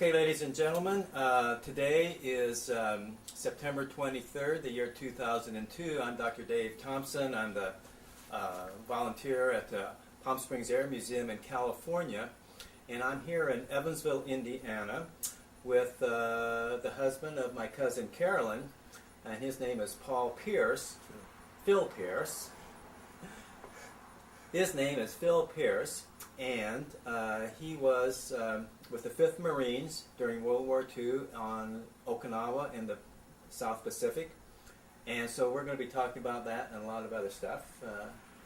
Okay, ladies and gentlemen, today is September 23rd, the year 2002. I'm Dr. Dave Thompson. I'm the volunteer at the Palm Springs Air Museum in California, and I'm here in Evansville, Indiana, with the husband of my cousin Carolyn, and his name is Paul Pearce, Phil Pearce. His name is Phil Pearce, and he was with the 5th Marines during World War II on Okinawa in the South Pacific. And so we're going to be talking about that and a lot of other stuff.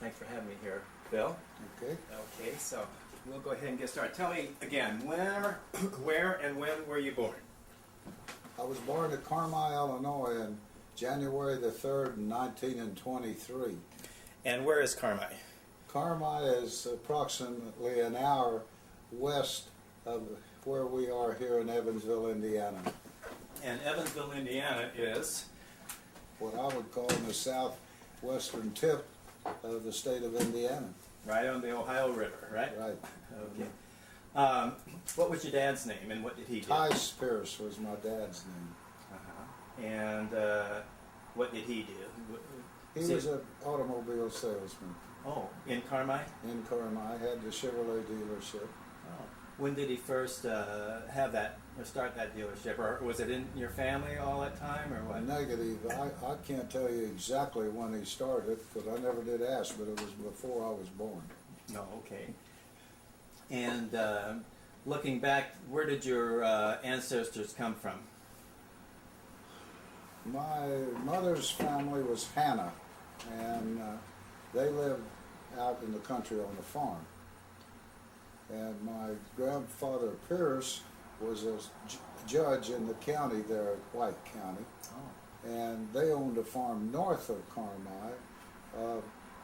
Thanks for having me here, Phil. Okay. Okay, so we'll go ahead and get started. Tell me again, where and when were you born? I was born at Carmi, Illinois on January the 3rd, 1923. And where is Carmi? Carmi is approximately an hour west of where we are here in Evansville, Indiana. And Evansville, Indiana is? What I would call the southwestern tip of the state of Indiana. Right on the Ohio River, right? Right. Okay. What was your dad's name and what did he do? Tice Pearce was my dad's name. Uh-huh. And what did he do? He was an automobile salesman. Oh, in Carmi? In Carmi, had the Chevrolet dealership. Oh. When did he first have that, or start that dealership? Or was it in your family all that time, or what? Negative. I can't tell you exactly when he started, because I never did ask, but it was before I was born. No, okay. And looking back, where did your ancestors come from? My mother's family was Hannah, and they lived out in the country on the farm. And my grandfather Pearce was a judge in the county there at White County. Oh. And they owned a farm north of Carmi.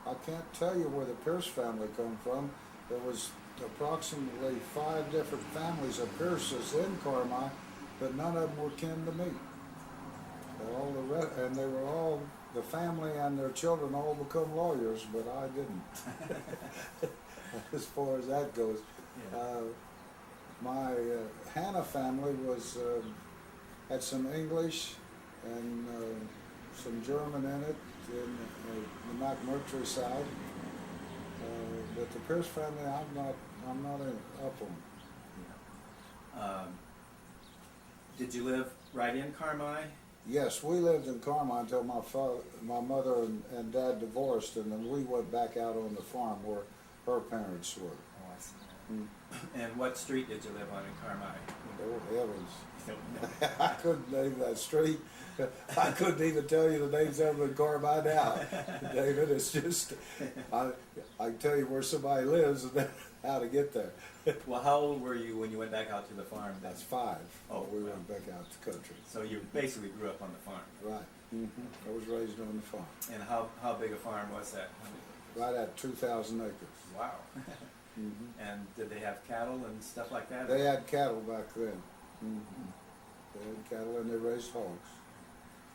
I can't tell you where the Pearce family come from. There was approximately 5 different families of Pearces in Carmi, but none of them were kin to me. All the rest, and they were all, the family and their children all become lawyers, but I didn't. As far as that goes. Yeah. My Hannah family was had some English and some German in it, in the McMurtry side. But the Pearce family, I'm not up on. Yeah. Did you live right in Carmi? Yes, we lived in Carmi until my mother and dad divorced, and then we went back out on the farm where her parents were. Oh, I see. And what street did you live on in Carmi? Oh, heavens. I couldn't name that street. I couldn't even tell you the names of them in Carmi now, David. It's just, I can tell you where somebody lives and how to get there. Well, how old were you when you went back out to the farm? That's 5. Oh, we went back out to the country. So you basically grew up on the farm. Right. I was raised on the farm. And how big a farm was that? Right at 2,000 acres. Wow. And did they have cattle and stuff like that? They had cattle back then. They had cattle and they raised hogs.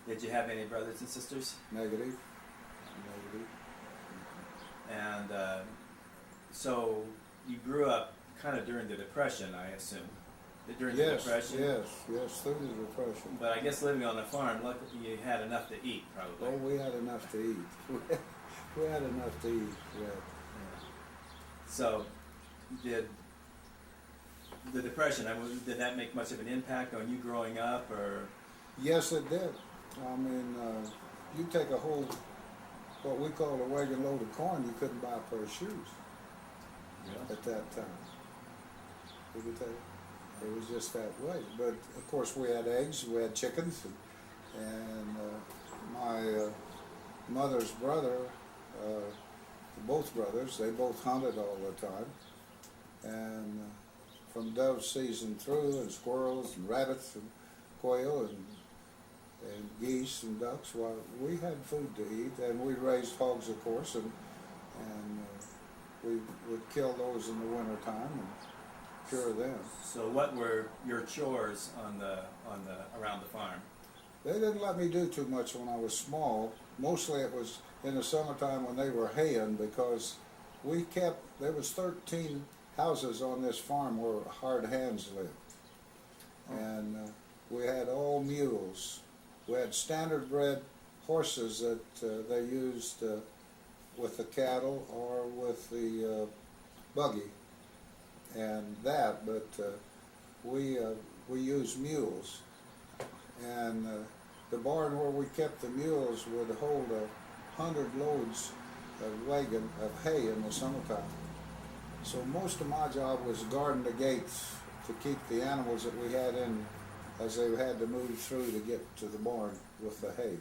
Did you have any brothers and sisters? Negative. And so you grew up kind of during the Depression, I assume. During the Depression? Yes, through the Depression. But I guess living on the farm, luckily you had enough to eat, probably. Oh, we had enough to eat. We had enough to eat, yeah. So, did the Depression, did that make much of an impact on you growing up, or? Yes, it did. I mean, you take a whole, what we call a wagon load of corn, you couldn't buy a pair of shoes at that time. Did you tell you? It was just that way. But of course we had eggs, we had chickens, and my mother's brother, both brothers, they both hunted all the time. And from dove season through, and squirrels and rabbits and quail and geese and ducks, well, we had food to eat, and we raised hogs, of course, and we would kill those in the winter time and cure them. So what were your chores around the farm? They didn't let me do too much when I was small. Mostly it was in the summertime when they were haying, because there was 13 houses on this farm where hard hands lived. And we had all mules. We had standard bred horses that they used with the cattle or with the buggy and that, but we used mules. And the barn where we kept the mules would hold 100 loads of wagon of hay in the summertime. So most of my job was guarding the gates to keep the animals that we had in as they had to move through to get to the barn with the hay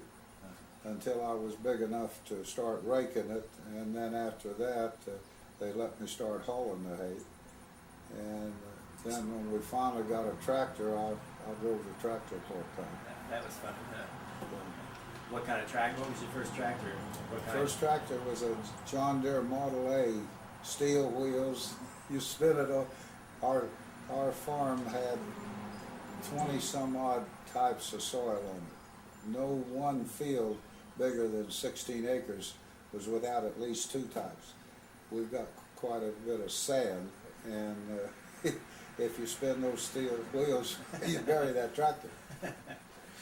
until I was big enough to start raking it, and then after that they let me start hauling the hay. And then when we finally got a tractor, I drove the tractor part-time. That was fun. What kind of tractor? What was your first tractor? First tractor was a John Deere Model A, steel wheels. You spin it on. Our farm had 20 some odd types of soil on it. No one field bigger than 16 acres was without at least 2 types. We've got quite a bit of sand, and if you spin those steel wheels, you bury that tractor.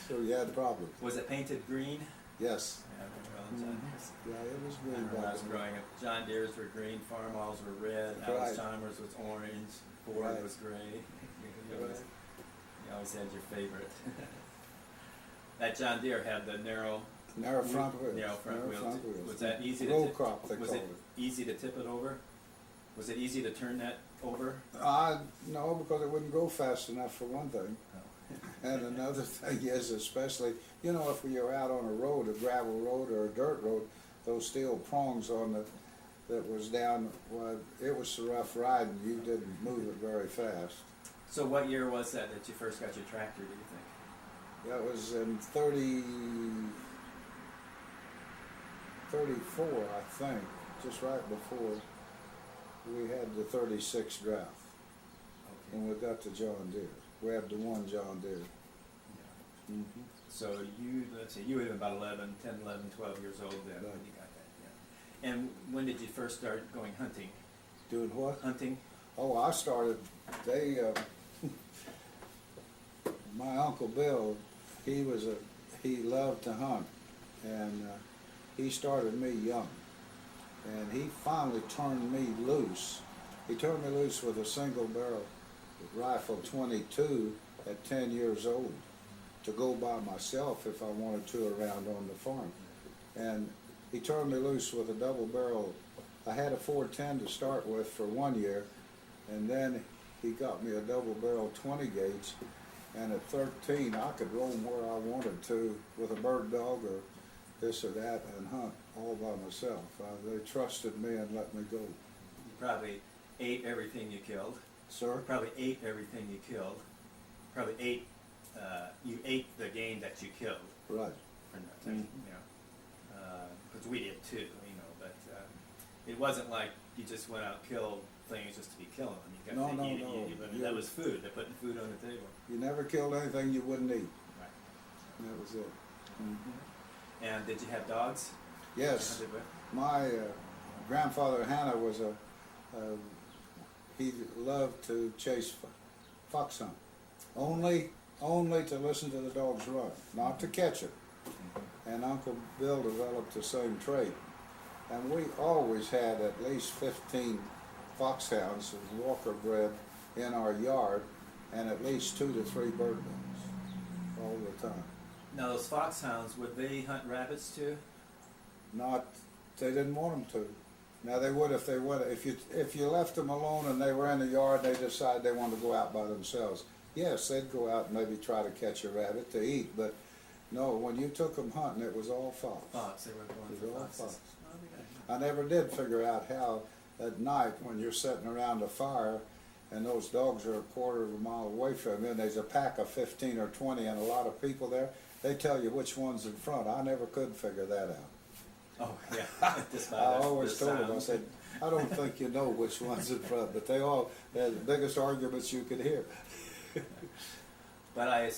So you had problems. Was it painted green? Yes. Yeah, I remember all the John Deere's. Yeah, it was I green. remember when I was growing up, John Deere's were green, Farmall's were red, Right. Alzheimer's was orange, Ford Right. was gray. You always had your favorite. That John Deere had the narrow Narrow front wheels. Narrow front wheels. Was that easy Roll to crop, they was called it it. easy to tip it over? Was it easy to turn that over? No, because it wouldn't go fast enough for one thing. And another thing is, especially, you know, if you're out on a road, a gravel road or a dirt road, those steel prongs on the, that was down, well, it was so rough riding, you didn't move it very fast. So what year was that you first got your tractor, do you think? That was in 34, I think, just right before we had the 36 draft. Okay. When we got to John Deere. We had the one John Deere. Yeah. Mm-hmm. So you, let's see, you would have been about 10, 11, 12 years old then when Right. you got that, yeah. And when did you first start going hunting? Doing what? Hunting? Oh, I started, my Uncle Bill, he loved to hunt, and he started me young. And he finally turned me loose. He turned me loose with a single barrel rifle 22 at 10 years old to go by myself if I wanted to around on the farm. And he turned me loose with a double barrel. I had a 410 to start with for 1 year, and then he got me a double barrel 20 gauge, and at 13 I could roam where I wanted to with a bird dog or this or that and hunt all by myself. They trusted me and let me go. You probably ate everything you killed. Sir? Probably ate everything you killed. Probably ate, you ate the game that you killed. Right. You know, because we did too, you know, but it wasn't like you just went out and killed things just to be killing them. You got to eat it. Yeah. That was food. They're putting food on the table. You never killed anything you wouldn't eat. Right. And that was it. And did you have dogs? Yes. Hunted with? My grandfather Hannah was he loved to chase fox hunt. Only to listen to the dogs run, not to catch it. And Uncle Bill developed the same trait. And we always had at least 15 foxhounds, Walker bred, in our yard, and at least 2 to 3 bird dogs all the time. Now those foxhounds, would they hunt rabbits too? They didn't want them to. Now they would if they would. If you left them alone and they were in the yard, and they decided they wanted to go out by themselves. Yes, they'd go out and maybe try to catch a rabbit to eat, but no, when you took them hunting, it was all fox. Fox, they were going It was for all foxes. fox. Oh, yeah. I never did figure out how at night when you're sitting around a fire and those dogs are a quarter of a mile away from you and there's a pack of 15 or 20 and a lot of people there, they tell you which one's in front. I never could figure that out. Oh, yeah. Just by I the always told them, I sound. said, I don't think you know which one's in front, but they had the biggest arguments you could hear. But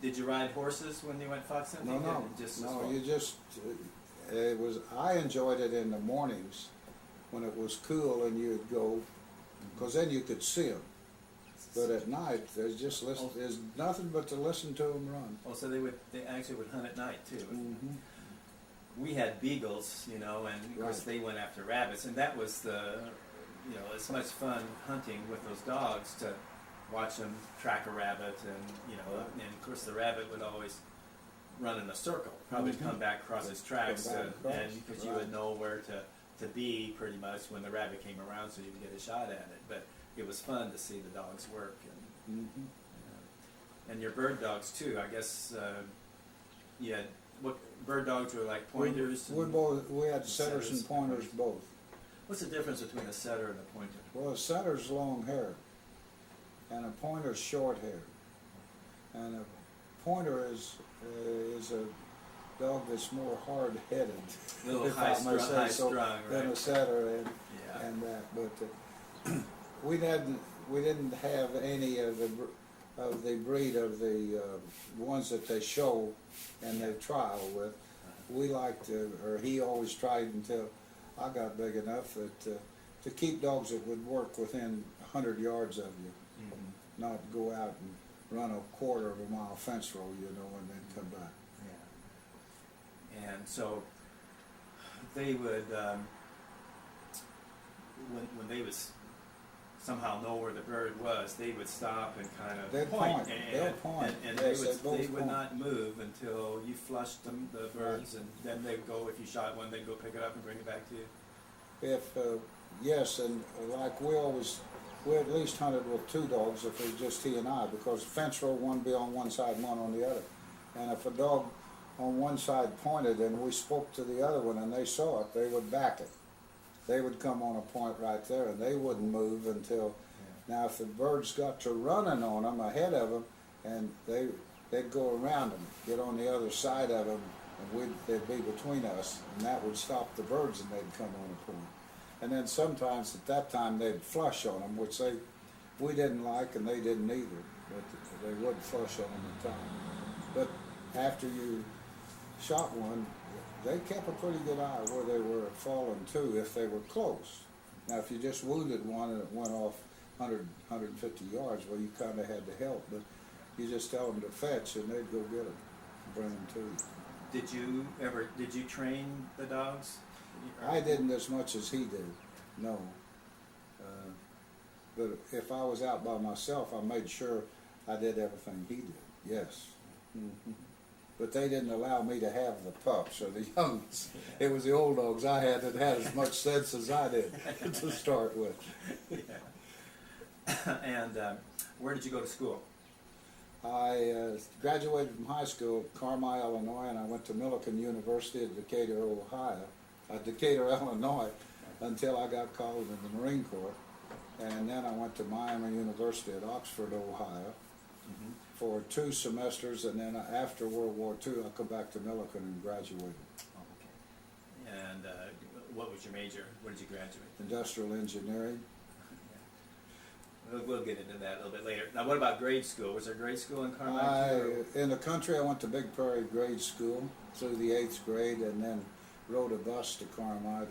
did you ride horses when you went fox hunting? No, I enjoyed it in the mornings when it was cool and you'd go, because then you could see them. But at night, there's nothing but to listen to them run. Oh, so they actually would hunt at night too. Mm-hmm. We had beagles, you know, and of course Right. they went after rabbits, and that was as much fun hunting with those dogs to watch them track a rabbit, and and of course the rabbit would always run in a circle, probably Mhm. come back across his tracks, Come back and across, because you right. would know where to be pretty much when the rabbit came around, so you could get a shot at it. But it was fun to see the dogs work, Mm-hmm. and your bird dogs too. I guess you had what bird dogs were like pointers. We had setters and pointers both. What's the difference between a setter and a pointer? Well, a setter's long hair, and a pointer's short hair, and a pointer is a dog that's more hard-headed, A little if I high may strung, say high so, strung, than a right? setter Yeah. and that. But we didn't have any of the breed of the ones that they show and they trial with. We liked or he always tried until I got big enough that to keep dogs that would work within 100 yards of you, Mm-hmm. not go out and run a quarter of a mile fence row, and then come back. Yeah. And so they would, when they would somehow know where the bird was, they would stop and kind of They'd point. point. They'll point. And Yes, they they both would point. not move until you flushed the birds, and then they'd go, if you shot one, they'd go pick it up and bring it back to you. If yes, and like we at least hunted with two dogs if it was just he and I, because fence row one be on one side and one on the other. And if a dog on one side pointed and we spoke to the other one and they saw it, they would back it. They would come on a point right there and they wouldn't move until. Now if the birds got to running on them ahead of them, and they'd go around them, get on the other side of them, and they'd be between us, and that would stop the birds and they'd come on a point. And then sometimes at that time they'd flush on them, which we didn't like and they didn't either, but they would flush on them at times. But after you shot one, they kept a pretty good eye where they were falling to if they were close. Now if you just wounded one and it went off 100, 150 yards, well you kind of had to help, but you just tell them to fetch and they'd go get them, bring them to you. Did you train the dogs? I didn't as much as he did, no. But if I was out by myself, I made sure I did everything he did, yes. Mm-hmm. But they didn't allow me to have the pups or the youngs. It was the old dogs I had that had as much sense as I did to start with. Yeah. And where did you go to school? I graduated from high school at Carmi, Illinois, and I went to Millikan University at Decatur, Illinois, until I got called in the Marine Corps. And then I went to Miami University at Oxford, Ohio, for 2 semesters, and then after World War II, I come back to Millikan and graduated. Oh, okay. And what was your major? Where did you graduate? Industrial engineering. We'll get into that a little bit later. Now, what about grade school? Was there grade school in Carmine? In the country, I went to Big Prairie Grade School through the 8th grade, and then rode a bus to Carmine.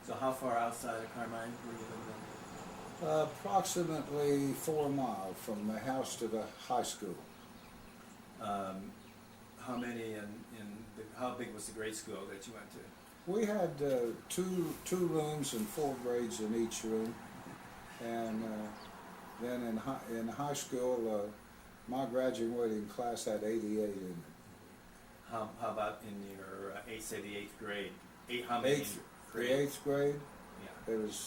So how far outside of Carmine were you living? Approximately 4 miles from the house to the high school. How many how big was the grade school that you went to? We had two rooms and 4 grades in each room, and then in high school, my graduating class had 88 in it. How about in your the 8th grade? How many? The 8th grade. Yeah. It was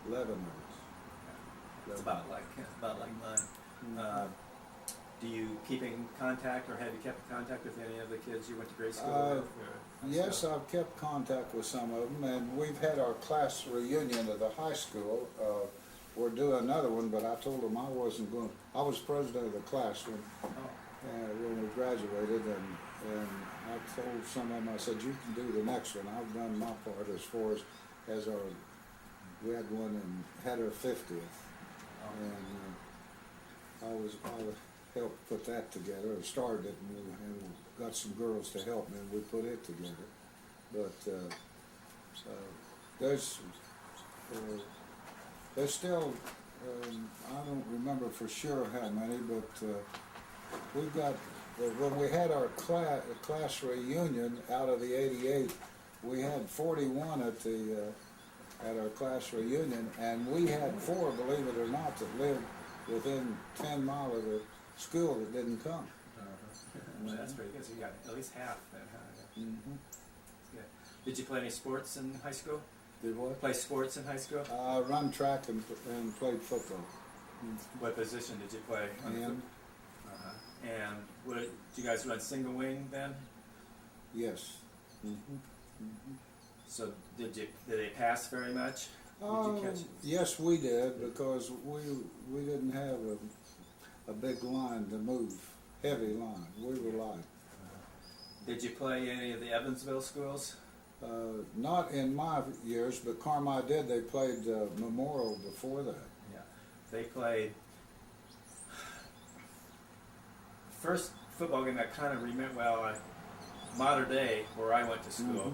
11 of us. It's about like mine. Mm-hmm. Do you keep in contact, or have you kept in contact with any of the kids you went to grade school with? Yes, I've kept contact with some of them, and we've had our class reunion of the high school. We're doing another one, but I told them I wasn't going. I was president of the class when we graduated, and I told some of them, I said, you can do the next one. I've done my part as far as our. We had one and had our 50th, and I helped put that together, or started it, and got some girls to help me, and we put it together. But there's There's still, I don't remember for sure how many, but we've got, when we had our class reunion out of the 88, we had 41 at our class reunion, and we had 4, believe it or not, that lived within 10 miles of the school that didn't come. Well, that's pretty good. So you got at least half then, huh? Mm-hmm. Good. Did you play any sports in high school? Did what? Play sports in high school? Run track and played football. What position did you play? And And did you guys run single wing then? yes. Mm-hmm. Mm-hmm. So did they pass very much? Did you catch it? Yes, we did, because we didn't have a big line to move, heavy line. We were light. Did you play any of the Evansville schools? Not in my years, but Carmi did. They played Memorial before that. Yeah, they played. First football game I kind of remember, modern day, where I went to school,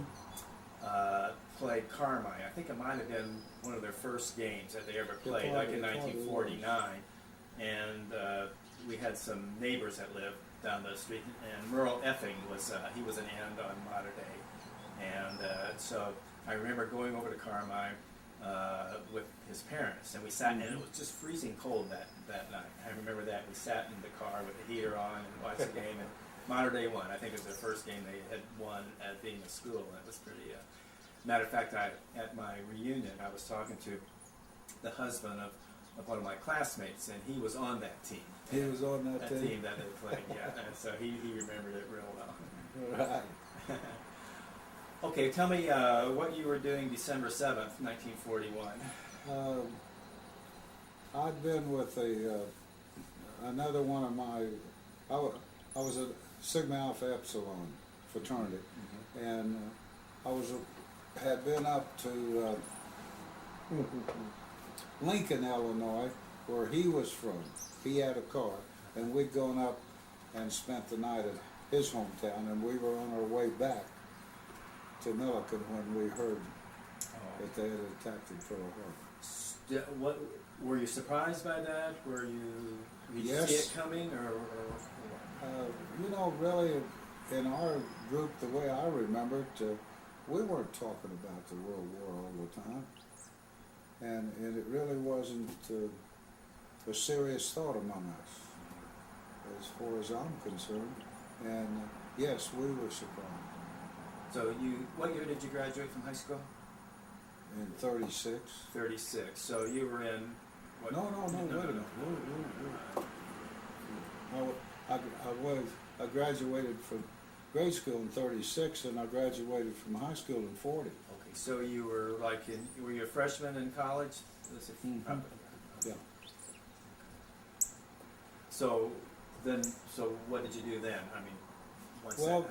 played Carmi. I think it might have been one of their first games that they ever played, like in 1949. And we had some neighbors that lived down the street, and Merle Effing he was an end on modern day. And so I remember going over to Carmi with his parents, and we sat, and it was just freezing cold that night. I remember that. We sat in the car with the heater on and watched the game, and Modern Day won. I think it was their first game they had won at being a school, and it was pretty... matter of fact, at my reunion, I was talking to the husband of one of my classmates, and he was on that team. He was on that team that they played, yeah. And so he remembered it real well. Right. Okay, tell me what you were doing December 7th, 1941. I'd been with another one of my, I was a Sigma Alpha Epsilon fraternity, and had been up to Lincoln, Illinois, where he was from. He had a car, and we'd gone up and spent the night at his hometown, and we were on our way back to Milliken when we heard that they had attacked in Pearl Harbor. What were you surprised by that? Did you Yes. see it coming, or You know, really, in our group, the way I remember it, we weren't talking about the World War all the time, and it really wasn't a serious thought among us, as far as I'm concerned. And yes, we were surprised. So what year did you graduate from high school? In 36. 36. So you were in what? No, wait a minute. I graduated from grade school in 36, and I graduated from high school in 40. Okay, so you were were you a freshman in college? Yeah. So what did you do then? I mean, Well,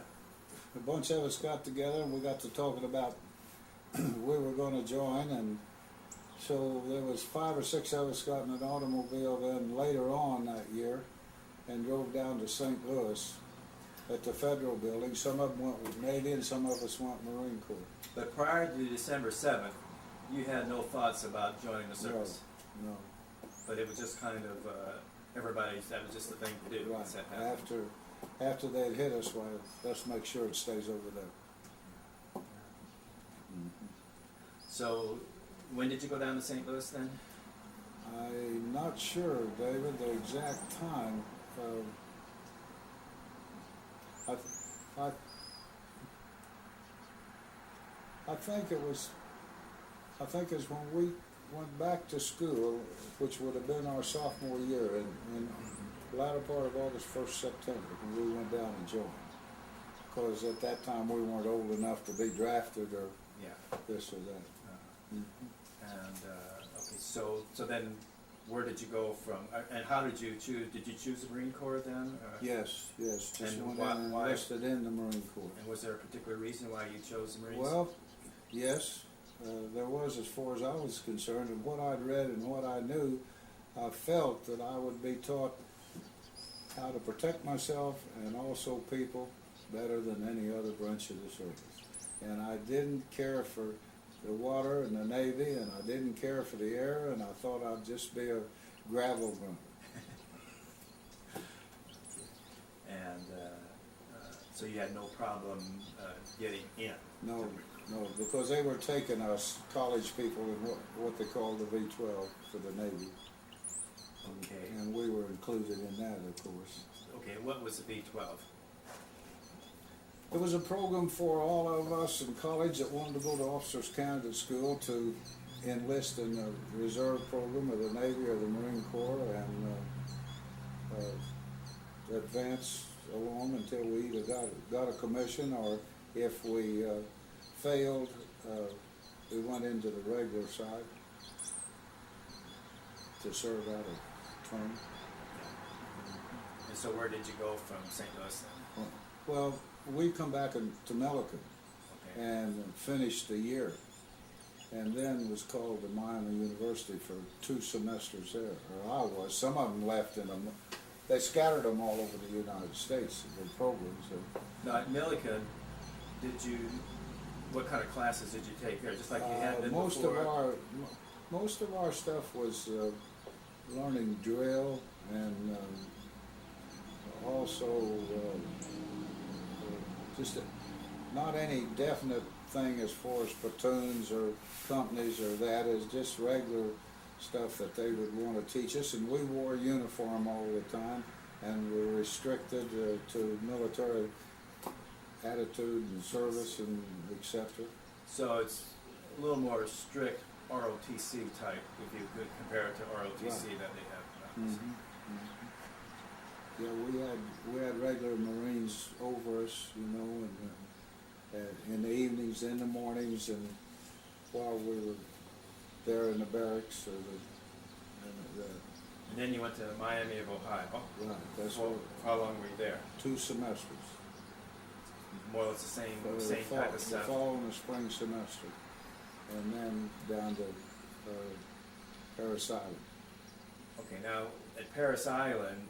a bunch of us got together and we got to talking about we were going to join, and so there was 5 or 6 of us got in an automobile then later on that year and drove down to St. Louis at the Federal Building. Some of them went with Navy and some of us went Marine Corps. But prior to December 7th, you had no thoughts about joining the service. No. But it was just kind of that was just the thing to do. Right. once that happened. After they'd hit us, well, let's make sure it stays over there. So when did you go down to St. Louis then? I'm not sure, David, the exact time. I think it was when we went back to school, which would have been our sophomore year, in the latter part of August, 1st September, when we went down and joined. Because at that time we weren't old enough to be drafted or this or that. And okay, so then where did you go from? And how did you choose? Did you choose the Marine Corps then? Yes. Just And went why- in and why- enlisted in the Marine Corps. And was there a particular reason why you chose the Marines? Well, yes, there was, as far as I was concerned, and what I'd read and what I knew. I felt that I would be taught how to protect myself and also people better than any other branch of the service. And I didn't care for the water and the Navy, and I didn't didn't care for the air, and I thought I'd just be a gravel runner. And so you had no problem getting in? No, no, because they were taking us college people in what they call the V-12 for the Navy. Okay. And we were included in that, of course. Okay, what was the V-12? It was a program for all of us in college that wanted to go to Officers Candidate School to enlist in the reserve program of the Navy or the Marine Corps and advance along until we either got a commission, or if we failed, we went into the regular side to serve out a term. And so where did you go from St. Louis then? Well, we come back to Milliken Okay. and finished the year, and then was called to Miami University for 2 semesters there, or I was. Some of them left in them. They scattered them all over the United States, the programs. Now at Milliken, what kind of classes did you take there? Just like you had been most before? Most of our stuff was learning drill and also just not any definite thing as far as platoons or companies or that, is just regular stuff that they would want to teach us, and we wore uniform all the time and were restricted to military attitude and service and etc. So it's a little more strict ROTC type, if you could compare it to ROTC Right. that they have. Mm-hmm. Yeah, we had regular Marines over us, you know, and in the evenings, in the mornings, and while we were there in the barracks or And then you went to Miami of Ohio. right, that's Well, what, how long were you there? 2 semesters. More or less the same, For same type of the stuff. fall and the spring semester, and then down to Pearce Island. Okay, now at Pearce Island,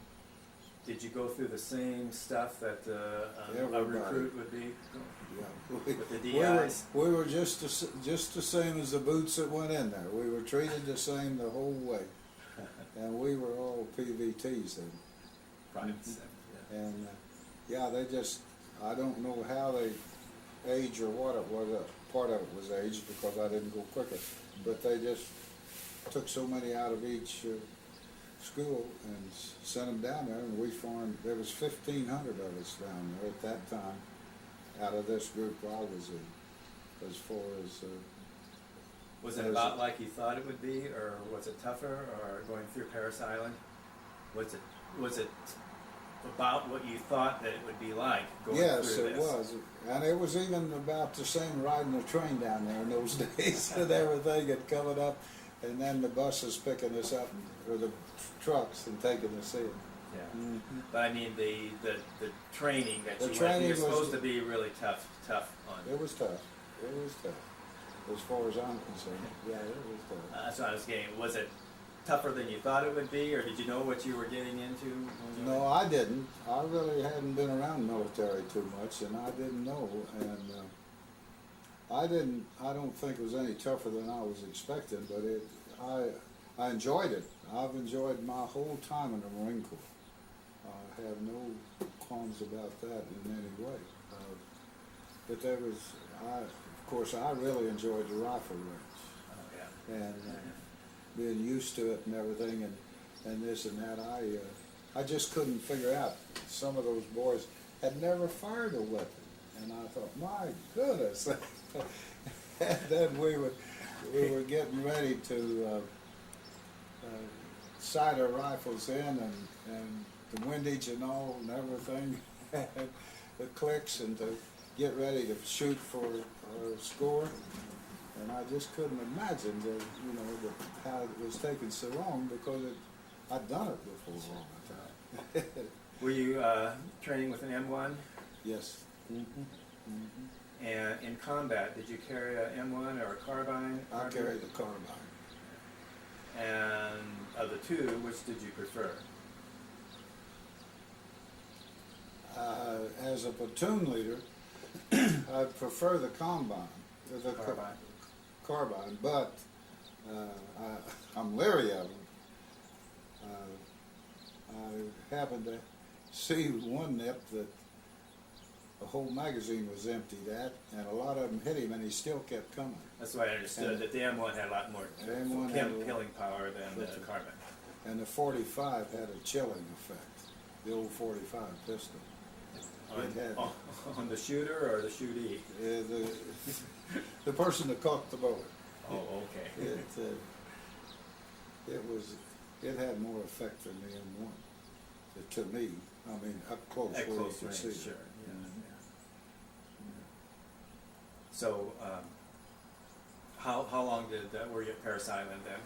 did you go through the same stuff that a Everybody. recruit would be? Yeah, With the we were, DIs? we were just the same as the boots that went in there. We were treated the same the whole way, and we were all PVTs then. Private sector, yeah. And yeah, they just, I don't know how they age or what it was. Part of it was age because I didn't go quicker, but they just took so many out of each school and sent them down there, and we formed. There was 1,500 of us down there at that time, out of this group I was in. As far as Was it about like you thought it would be, or was it tougher, or going through Pearce Island? Was it about what you thought that it would be like going yes, through it this? was, and it was even about the same riding the train down there in those days and everything, and coming up, and then the buses picking us up, or the trucks, and taking us in. Yeah. Mm-hmm. But I mean the training that The you went training through, you're was- supposed to be really tough on. It was tough. It was tough. As far as I'm concerned, yeah, it was tough. That's what I was getting. Was it tougher than you thought it would be, or did you know what you were getting into? when you No, I didn't. I really hadn't been around military too much, and I didn't know. And I don't think it was any tougher than I was expecting, but I enjoyed it. I've enjoyed my whole time in the Marine Corps. I have no qualms about that in any way. But there was, of course, I really enjoyed the rifle range. Oh, yeah. And being used to it and everything, and this and that, I just couldn't figure out. Some of those boys had never fired a weapon, and I thought, my goodness. And then we were getting ready to sight our rifles in, and the windage and all and everything, and the clicks, and to get ready to shoot for a score. And I just couldn't imagine how it was taking so long, because I'd done it before all the time. Were you training with an M1? Yes. And in combat, did you carry a M1 or a carbine? I carried the carbine. And of the two, which did you prefer? As a platoon leader, I prefer the carbine, Carbine. but I'm leery of them. I happened to see one nip that the whole magazine was emptied at, and a lot of them hit him, and he still kept coming. That's why I understood And that the M1 had a lot more the M1 had a lot- killing power than the carbine. And the 45 had a chilling effect, the old 45 pistol. On the shooter or the shootee? The person that caught the bullet. Oh, okay. It had more effect than the M1, to me. I mean, up close, At where you close could range, see. sure. Yeah, Mhm. yeah. So, how long were you at Pearce Island then?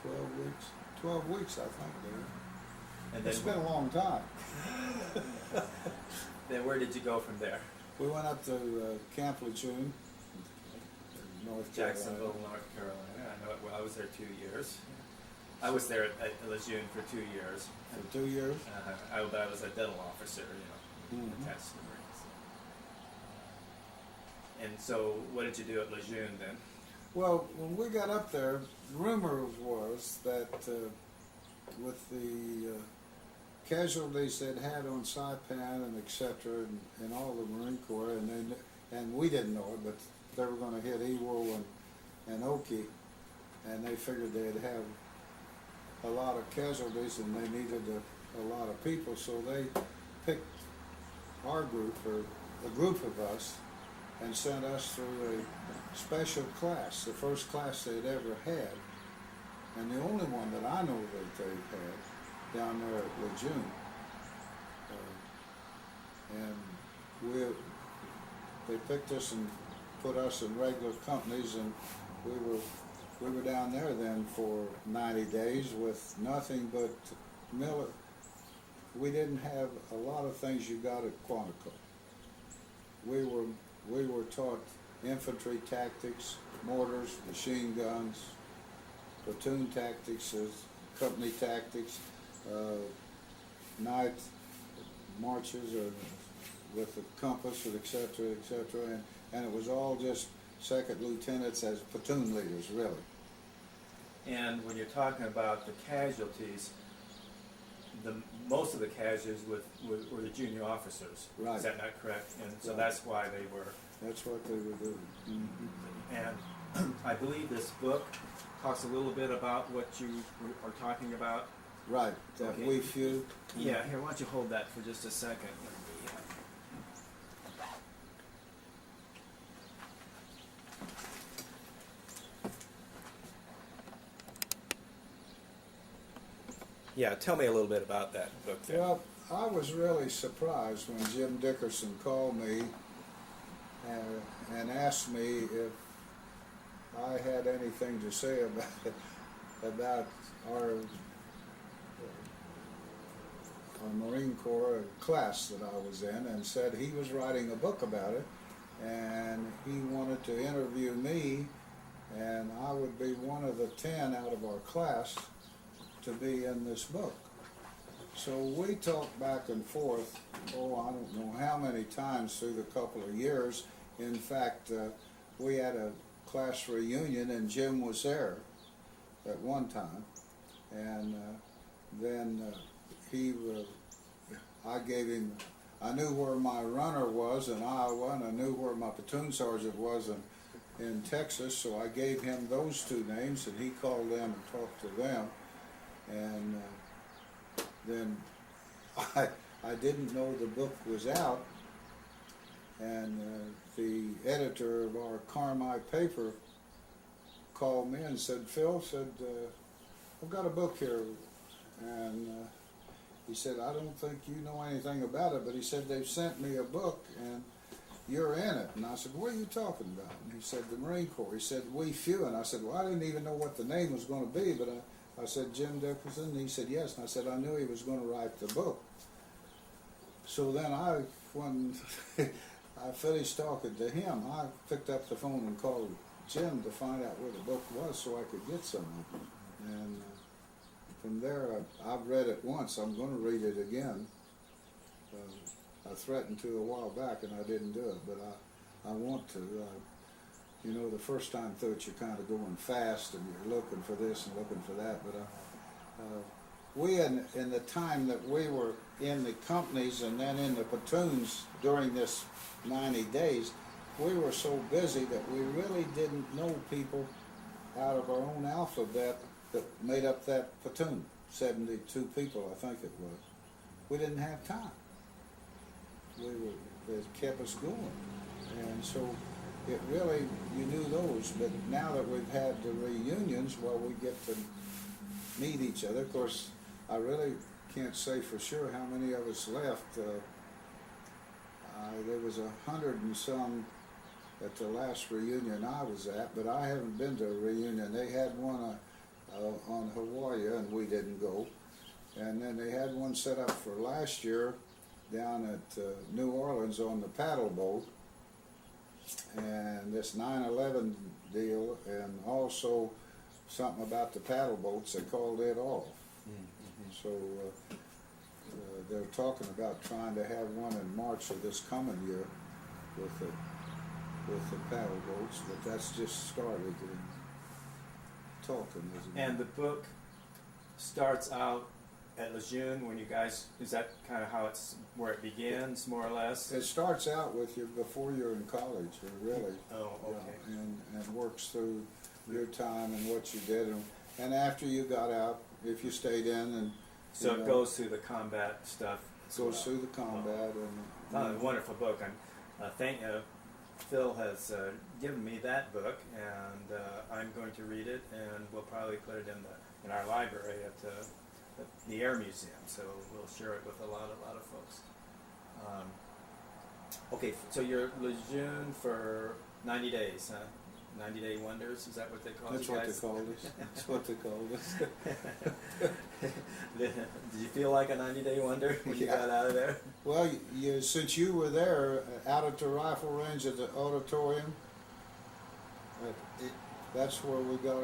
12 weeks. 12 weeks, I think, dude. And It's then, been a long time. then where did you go from there? We went up to Camp Lejeune, North Jacksonville, Carolina. North Carolina. I know it well. I was there 2 years. I was there at Lejeune for 2 years. For 2 years. I was a dental officer, Mhm. attached to the Marines. And so, what did you do at Lejeune then? Well, when we got up there, the rumor was that with the casualties they'd had on Saipan and et cetera, and all the Marine Corps, and we didn't know it, but they were going to hit Iwo and Oki, and they figured they'd have a lot of casualties and they needed a lot of people, so they picked our group, or a group of us, and sent us through a special class, the first class they'd ever had, and the only one that I know that they've had down there at Lejeune. And they picked us and put us in regular companies, and we were down there then for 90 days with nothing but we didn't have a lot of things you got at Quantico. We were taught infantry tactics, mortars, machine guns, platoon tactics, company tactics, night marches or with the compass, et cetera, and it was all just second lieutenants as platoon leaders, really. And when you're talking about the casualties, most of the casualties were the junior officers. Right. Is that not correct? And so Right. that's why they were. That's what they were doing. Mm-hmm. And I believe this book talks a little bit about what you are talking about. Right, that Okay. we few. Yeah, here, why don't you hold that for just a second? Yeah, tell me a little bit about that book there. Well, I was really surprised when Jim Dickerson called me and asked me if I had anything to say about our Marine Corps class that I was in, and said he was writing a book about it, and he wanted to interview me, and I would be one of the 10 out of our class to be in this book. So we talked back and forth, I don't know how many times through the couple of years. In fact, we had a class reunion and Jim was there at one time. And then I gave him, I knew where my runner was in Iowa, and I knew where my platoon sergeant was in Texas, so I gave him those two names, and he called them and talked to them. And then I didn't know the book was out, and the editor of our Carmi paper called me and said, Phil, I've got a book here, and he said, I don't think you know anything about it, but he said, they've sent me a book, and you're in it. And I said, what are you talking about? And he said, the Marine Corps. He said, we few. And I said, well, I didn't even know what the name was going to be, but I said, Jim Dickerson? And he said, yes. And I said, I knew he was going to write the book. So then when I finished talking to him, I picked up the phone and called Jim to find out where the book was so I could get some of it. And from there, I've read it once. I'm going to read it again. I threatened to a while back, and I didn't do it, but I want to. you know, the first time through it, you're kind of going fast and you're looking for this and looking for that. But we, in the time that we were in the companies and then in the platoons during this 90 days, we were so busy that we really didn't know people out of our own alphabet that made up that platoon. 72 people, I think it was. We didn't have time. It kept us going. And so it really, you knew those, but now that we've had the reunions, well, we get to meet each other. Of course, I really can't say for sure how many of us left. There was 100 and some at the last reunion I was at, but I haven't been to a reunion. They had one on Hawaii, and we didn't go. And then they had one set up for last year down at New Orleans on the paddle boat, and this 9/11 deal, and also something about the paddle boats. They called it off. So they're talking about trying to have one in March of this coming year with the paddle boats, but that's just started talking, isn't it? And the book starts out at Lejeune when you guys, is that kind of how it's, where it begins, more or less? It starts out with you before you're in college, really. Oh, okay. Yeah, and works through your time and what you did, and after you got out, if you stayed in, and so it goes through the combat stuff. Goes through the combat, and a wonderful book. Phil has given me that book, and I'm going to read it, and we'll probably put it in our library at the Air Museum. So we'll share it with a lot of folks. Okay, so you're Lejeune for 90 days, huh? 90-day wonders, is that what they call it? That's what they called us. That's what they called us. Did you feel like a 90-day wonder when you got out of there? Well, since you were there, out at the rifle range at the auditorium, that's where we got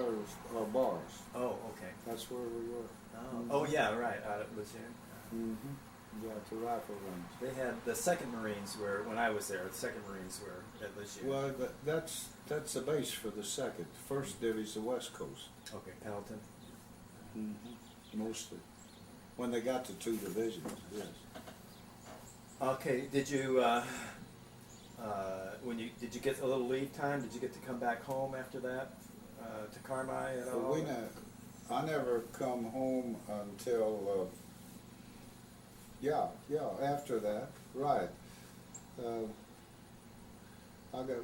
our bars. Oh, okay. That's where we were. Oh, yeah, right, out at Lejeune. Mm-hmm. Yeah, at the rifle range. They had the 2nd Marines were, when I was there, the 2nd Marines were at Lejeune. Well, that's the base for the 2nd. 1st Divvy's the West Coast. Okay, Pendleton. Mm-hmm. Mostly. When they got to 2 divisions, yes. Okay, did you, did you get a little leave time? Did you get to come back home after that, to Carmi at all? I never come home until, after that, right.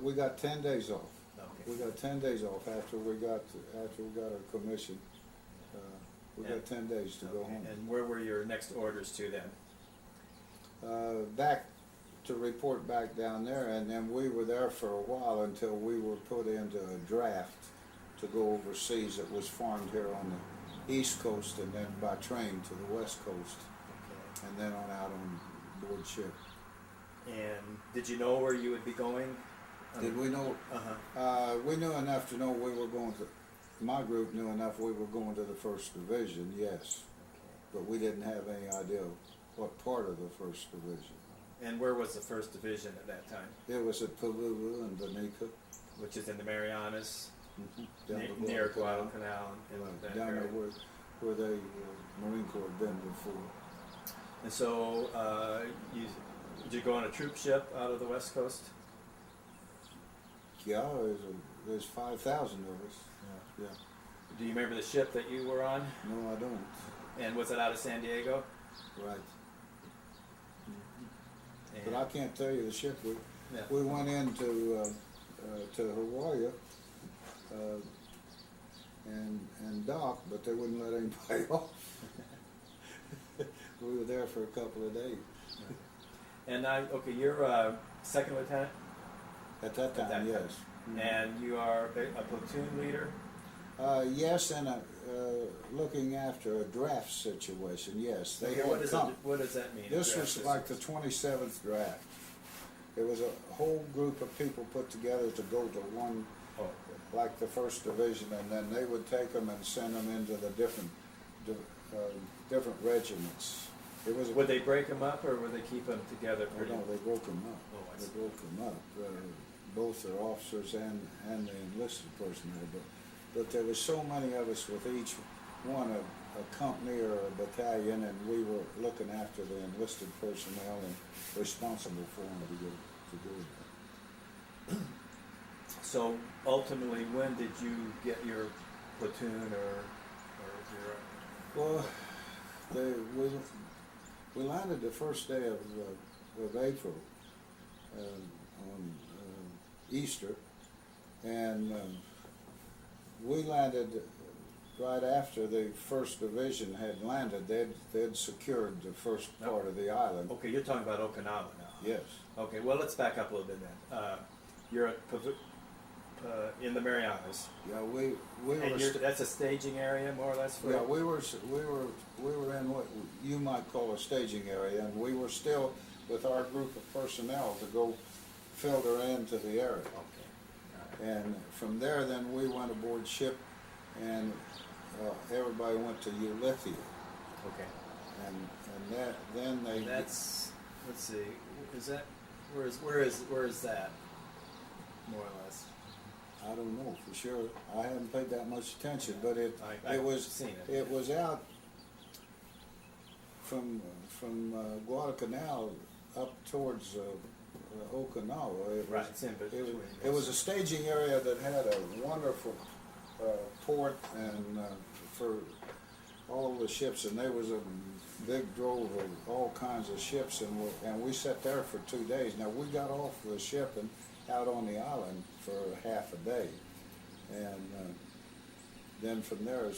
We got 10 days off. Okay. We got 10 days off after we got our commission. We got 10 days to go home. And where were your next orders to then? Back to report back down there, and then we were there for a while until we were put into a draft to go overseas. It was formed here on the East Coast, and then by train to the West Coast, and then on out on board ship. And did you know where you would be going? Did we know? We knew enough to know we were going to. My group knew enough we were going to the 1st Division, yes, but we didn't have any idea what part of the 1st Division. And where was the 1st Division at that time? It was at Palulu and Dominica, which is in the Marianas, near Guadalcanal, and down there where the Marine Corps had been before. And so, did you go on a troop ship out of the West Coast? Yeah, there's 5,000 of us. Yeah. Do you remember the ship that you were on? No, I don't. And was it out of San Diego? Right. But I can't tell you the ship. We went into to Hawaii and docked, but they wouldn't let anybody off. We were there for a couple of days. And you're 2nd lieutenant? At that time, yes. Mm-hmm. And you are a platoon leader? Yes, and looking after a draft situation, yes. What does that mean? This was like the 27th draft. It was a whole group of people put together to go to one, like the 1st Division, and then they would take them and send them into the different regiments. Would they break them up, or would they keep them together? No, they broke them up. Oh, I see. They broke them up. both their officers and the enlisted personnel. But there was so many of us with each one a company or a battalion, and we were looking after the enlisted personnel and responsible for them to do that. So ultimately, when did you get your platoon or your? Well, we landed the first day of April on Easter, and we landed right after the first division had landed. They'd secured the first part of the island. Okay, you're talking about Okinawa now. Yes. Okay, well, let's back up a little bit then. You're at in the Marianas. Yeah, we were. And that's a staging area, more or less. For Yeah, we were in what you might call a staging area, and we were still with our group of personnel to go filter into the area. Okay. And from there, then we went aboard ship, and everybody went to Ulythia. Okay. And then they. That's, let's see, is that where is that? More or less. I don't know for sure. I haven't paid that much attention, but I've was seen it. It was out from Guadalcanal up towards Okinawa. It was, Right, it's in between. it was a staging area that had a wonderful port and for all the ships, and there was a big drove of all kinds of ships, and we sat there for 2 days. Now we got off the ship and out on the island for half a day, and then from there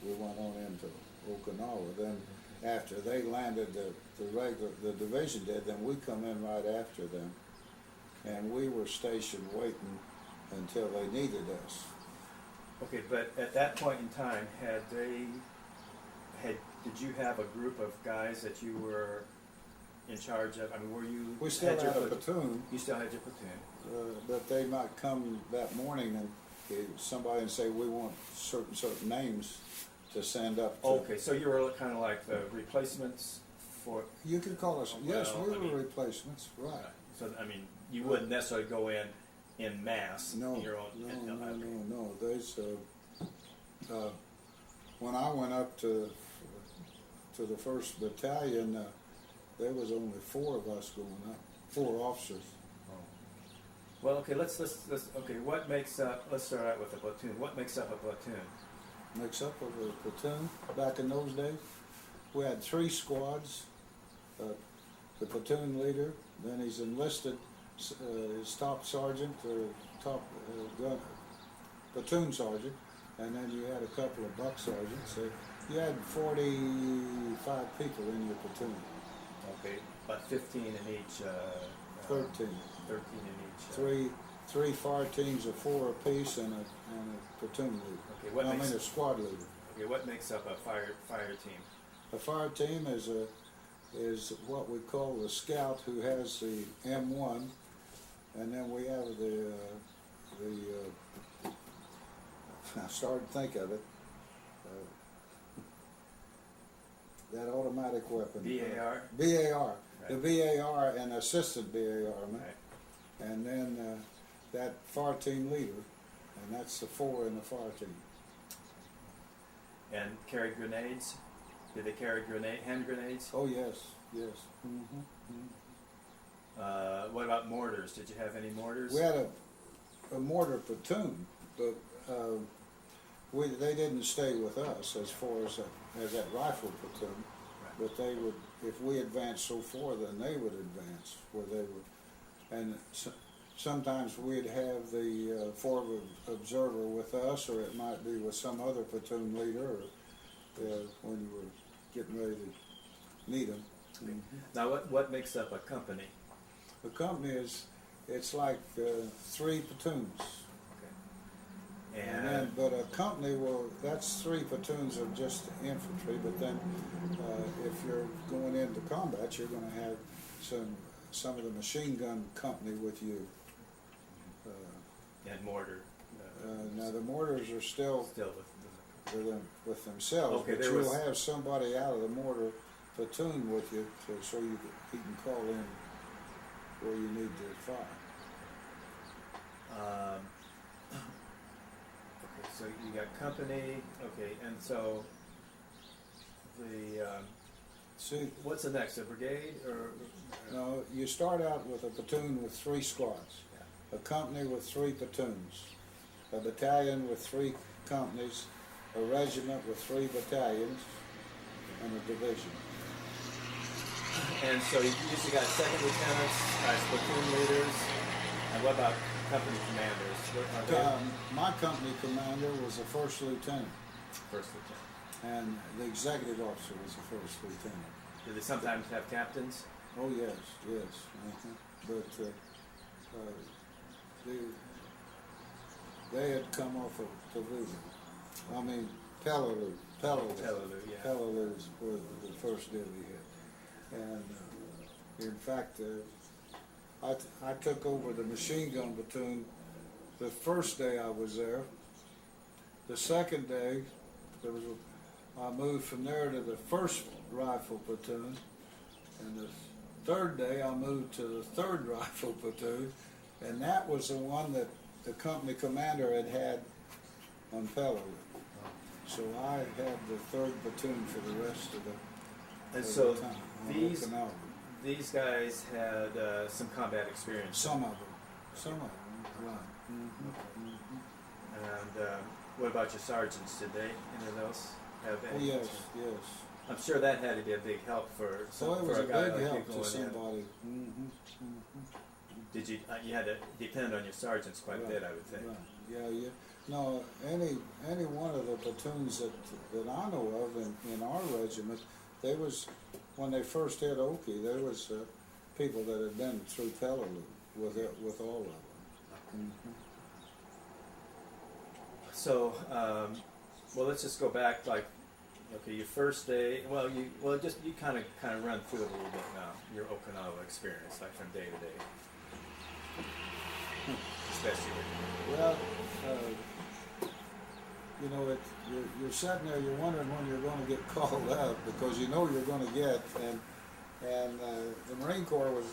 we went on into Okinawa. Then after they landed, the division did, then we come in right after them, and we were stationed waiting until they needed us. Okay, but at that point in time, did you have a group of guys that you were in charge of? I mean, were you? We still had a platoon. You still had your platoon. But they might come that morning and somebody and say, we want certain names to send up to. Okay, so you were kind of like the replacements for. You could call us. Well, Yes, we I were mean, replacements, right? So I mean, you wouldn't necessarily go in mass. No, Your own, no. There's when I went up to the first battalion, there was only 4 of us going up, 4 officers. Well, okay, let's okay. What makes up? Let's start out with the platoon. What makes up a platoon? Makes up of a platoon. Back in those days, we had 3 squads. The platoon leader, then he's enlisted, his top sergeant or top gun, platoon sergeant, and then you had a couple of buck sergeants. So you had 45 people in your platoon. Okay, about 15 in each. 13. 13 in each. Three fire teams of 4 apiece and a platoon leader. Okay, what makes a squad leader. Okay, what makes up a fire team? A fire team is what we call the scout, who has the M1, and then we have the I started to think of it. That automatic weapon. BAR. BAR. Right. The BAR and assistant BAR man. Right. And then that fire team leader, and that's the 4 in the fire team. And carry grenades? Did they carry hand grenades? Oh yes, yes. Mm-hmm. What about mortars? Did you have any mortars? We had a mortar platoon, but they didn't stay with us as far as that rifle platoon. Right. But they would, if we advanced so far, then they would advance where they would. And sometimes we'd have the forward observer with us, or it might be with some other platoon leader, or when you were getting ready to meet them. Mm-hmm. Now, what makes up a company? A company it's like 3 platoons. Okay. But a company that's 3 platoons of just infantry, but then if you're going into combat, you're going to have some of the machine gun company with you. And mortar. Now the mortars are still with themselves, Okay, but you'll have somebody out of the mortar platoon with you, so he can call in where you need to fire. Okay, so you got company. Okay, and so the See, what's the next? A brigade or? no, you start out with a platoon with 3 squads, Yeah. a company with 3 platoons, a battalion with 3 companies, a regiment with 3 battalions, and a division. And so you usually got second lieutenants as platoon leaders. And what about company commanders? What are they? My company commander was a first lieutenant, First lieutenant. and the executive officer was a first lieutenant. Do they sometimes have captains? Oh yes, yes. But they had come off of Peru. I mean, Peleliu. Peleliu, yeah. Peleliu's were the first deal we had. And in fact, I took over the machine gun platoon the first day I was there. The second day, I moved from there to the first rifle platoon, and the third day I moved to the third rifle platoon, and that was the one that the company commander had on Peleliu. So I had the third platoon for the rest of the, And so time on these Okinawa. these guys had some combat experience. Some of them, right. And what about your sergeants? Did they, any of those, have Oh any? yes, yes. I'm sure that had to be a big help for So it for was a a guy big like you help going to in. somebody. Did you had to depend on your sergeants quite a bit, I would think. Right. Yeah, yeah. No, any one of the platoons that I know of in our regiment, they was, when they first hit Oki, there was people that had been through Peleliu with all of them. So, well, let's just go back. Like, okay, your first day. Well, you kind of run through it a little bit now. Your Okinawa experience, like from day to day, especially. Well, you know, you're sitting there, you're wondering when you're going to get called out, because you know you're going to get, and the Marine Corps was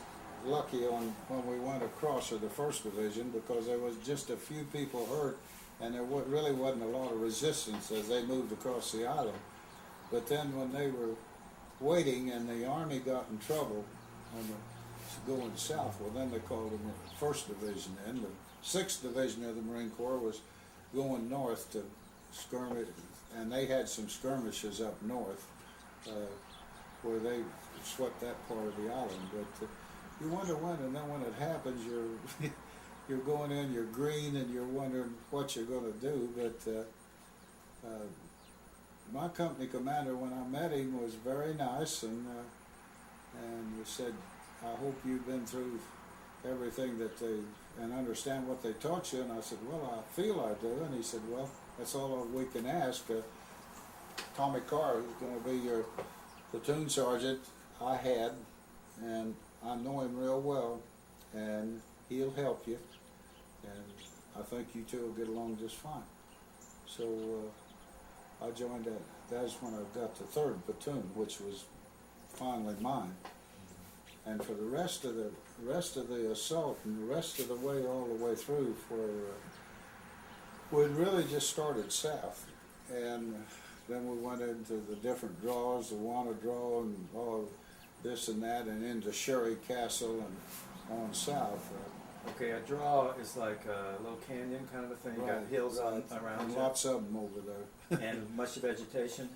lucky on when we went across to the first division, because there was just a few people hurt, and there really wasn't a lot of resistance as they moved across the island. But then when they were waiting and the Army got in trouble on going south, well then they called them the first division. And the 6th Division of the Marine Corps was going north to skirmish, and they had some skirmishes up north where they swept that part of the island. But you wonder when, and then when it happens, you're going in, you're green, and you're wondering what you're going to do. But my company commander, when I met him, was very nice, and he said, "I hope you've been through everything that and understand what they taught you." And I said, "Well, I feel I do." And he said, "Well, that's all we can ask. Tommy Carr, who's going to be your platoon sergeant, I had, and I know him real well, and he'll help you, and I think you two will get along just fine." So I joined that. That's when I got the 3rd platoon, which was finally mine. And for the rest of the assault and the rest of the way, all the way through, we'd really just started south, and then we went into the different draws, the Wanna draw, and all this and that, and into Sherry Castle and on south. Okay, a draw is like a low canyon kind of a thing. You got hills around and you. lots of them over there. And much vegetation.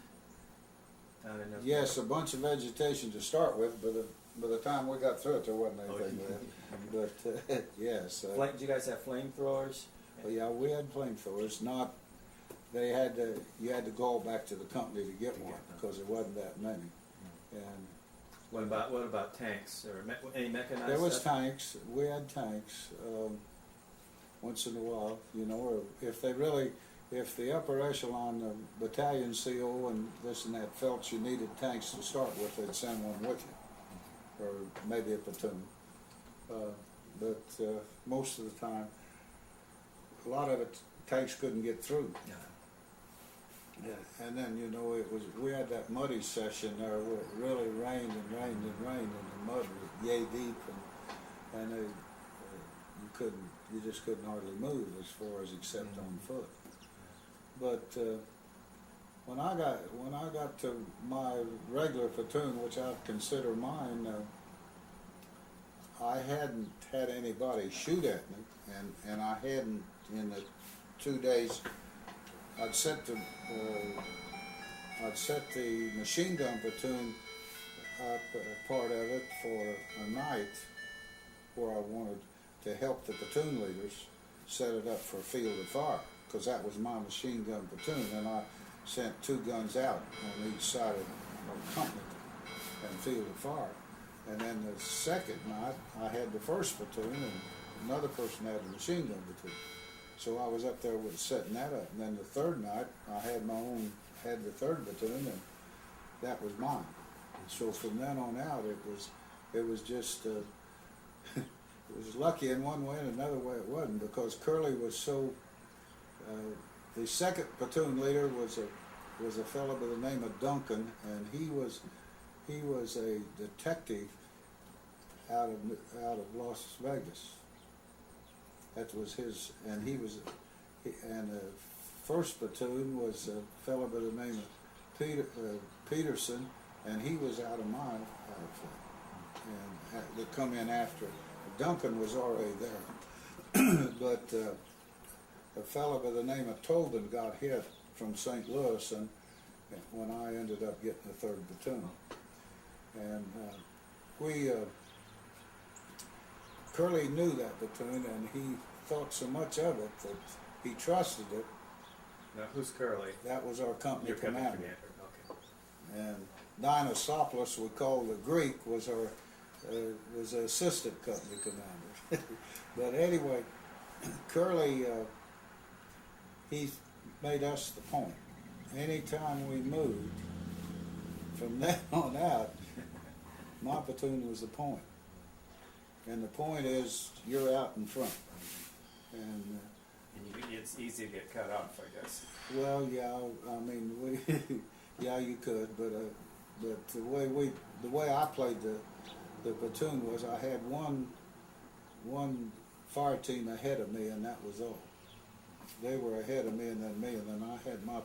Yes, a bunch of vegetation to start with, but by the time we got through it, there wasn't anything there. But yes. Did you guys have flamethrowers? Well, yeah, we had flamethrowers. Not, you had to go back to the company to get one, because there wasn't that many. And What about tanks or any mechanized there was stuff? tanks. We had tanks once in a while, you know, or if the upper echelon, the battalion CO and this and that felt you needed tanks to start with, they'd send one with you, or maybe a platoon. But most of the time, a lot of it, tanks couldn't get through. Yeah. Yeah, and then, you know, we had that muddy session there where it really rained and rained and rained, and the mud was yay deep, and you couldn't you just couldn't hardly move as far as except on foot. But when I got to my regular platoon, which I consider mine, I hadn't had anybody shoot at me, and I hadn't in the 2 days. I'd set the machine gun platoon up, part of it, for a night where I wanted to help the platoon leaders set it up for field of fire, because that was my machine gun platoon, and I sent 2 guns out on each side of the company and field of fire. And then the second night, I had the first platoon, and another person had the machine gun platoon. So I was up there with setting that up. And then the third night, I had the third platoon, and that was mine. So from then on out, it was just it was lucky in one way, and another way it wasn't, because Curly was so. The second platoon leader was a fellow by the name of Duncan, and he was a detective out of Las Vegas. That was his, and and the first platoon was a fellow by the name of Peterson, and he was out of my outfit, and they come in after. Duncan was already there, but a fellow by the name of Tobin got hit from St. Louis, and when I ended up getting the third platoon. And Curly knew that platoon, and he thought so much of it that he trusted it. Now, who's Curly? That was our company Your company commander. Okay. And Dinosopoulos, we call the Greek, was our was the assistant company commander. But anyway, Curly, he made us the point. Anytime we moved, from then on out, my platoon was the point. And the point is, you're out in front. And it's easy to get cut off, I guess. well, yeah, I mean, yeah, you could, but the way I played the platoon was, I had one fire team ahead of me, and that was all. They were ahead of me, and then I had my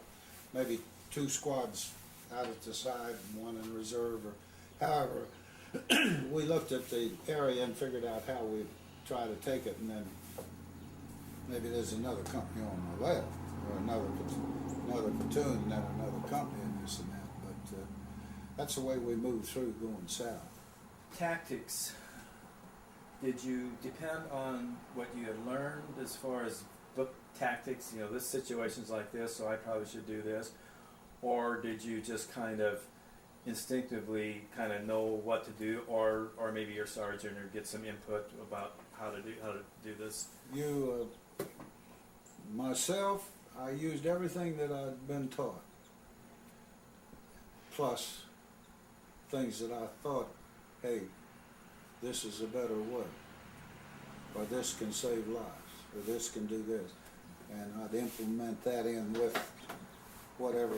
maybe 2 squads out at the side and 1 in reserve, or however. We looked at the area and figured out how we'd try to take it, and then maybe there's another company on my left, or another platoon, and then another company, and this and that. But that's the way we moved through going south. Tactics. Did you depend on what you had learned as far as book tactics? You know, this situation's like this, so I probably should do this. Or did you just kind of instinctively kind of know what to do, or maybe your sergeant, or get some input about how to do this? Myself, I used everything that I'd been taught, plus things that I thought, hey, this is a better way, or this can save lives, or this can do this, and I'd implement that in with whatever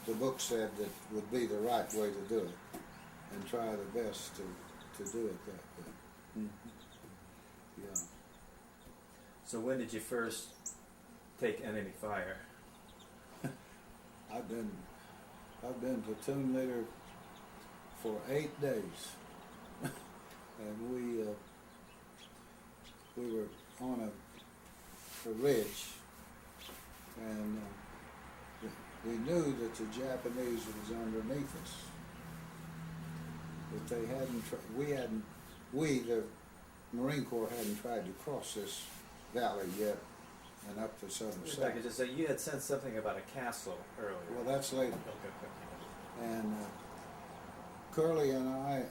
the book said that would be the right way to do it, and try the best to do it that way. Mm-hmm. Yeah. So when did you first take enemy fire? I've been platoon leader for 8 days, and we were on a ridge, and we knew that the Japanese was underneath us, but they hadn't. The Marine Corps hadn't tried to cross this valley yet and up the southern If side. I could just say, you had said something about a castle earlier. Well, that's later. Okay. And Curly and I,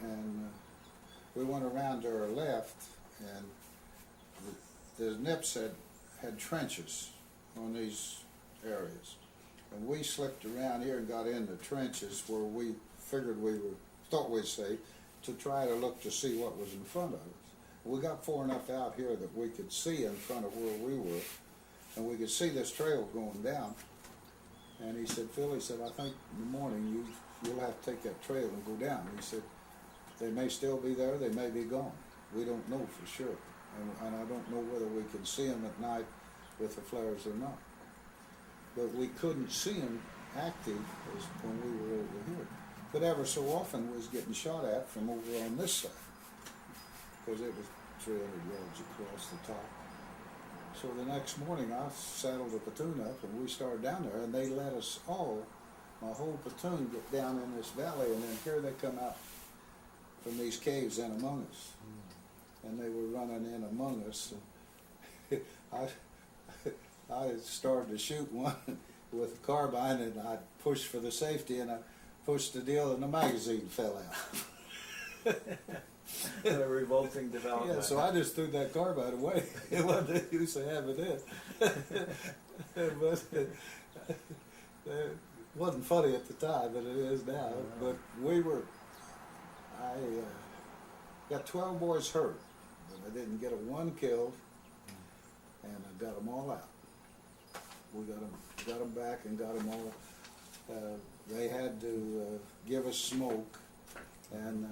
we went around to our left, and the Nips had trenches on these areas. And we slipped around here and got in the trenches where we figured thought we'd safe, to try to look to see what was in front of us. We got far enough out here that we could see in front of where we were, and we could see this trail going down. And he said, Phil, he said, I think in the morning you'll have to take that trail and go down. He said, they may still be there, they may be gone. We don't know for sure. and I don't know whether we can see them at night with the flares or not. But we couldn't see them active as when we were over here. But ever so often we was getting shot at from over on this side, because it was 300 yards across the top. So the next morning I saddled the platoon up and we started down there, and they let us all, my whole platoon, get down in this valley, and then here they come out from these caves in among us. And they were running in among us. And I started to shoot one with a carbine, and I pushed for the safety, and I pushed the deal, and the magazine fell out. A revolting development. Yeah, so I just threw that carbine away. It wasn't any use of having it. But it wasn't funny at the time, but it is now. But I got 12 boys hurt, but I didn't get one killed, and I got them all out. We got them back and got them all. They had to give us smoke, and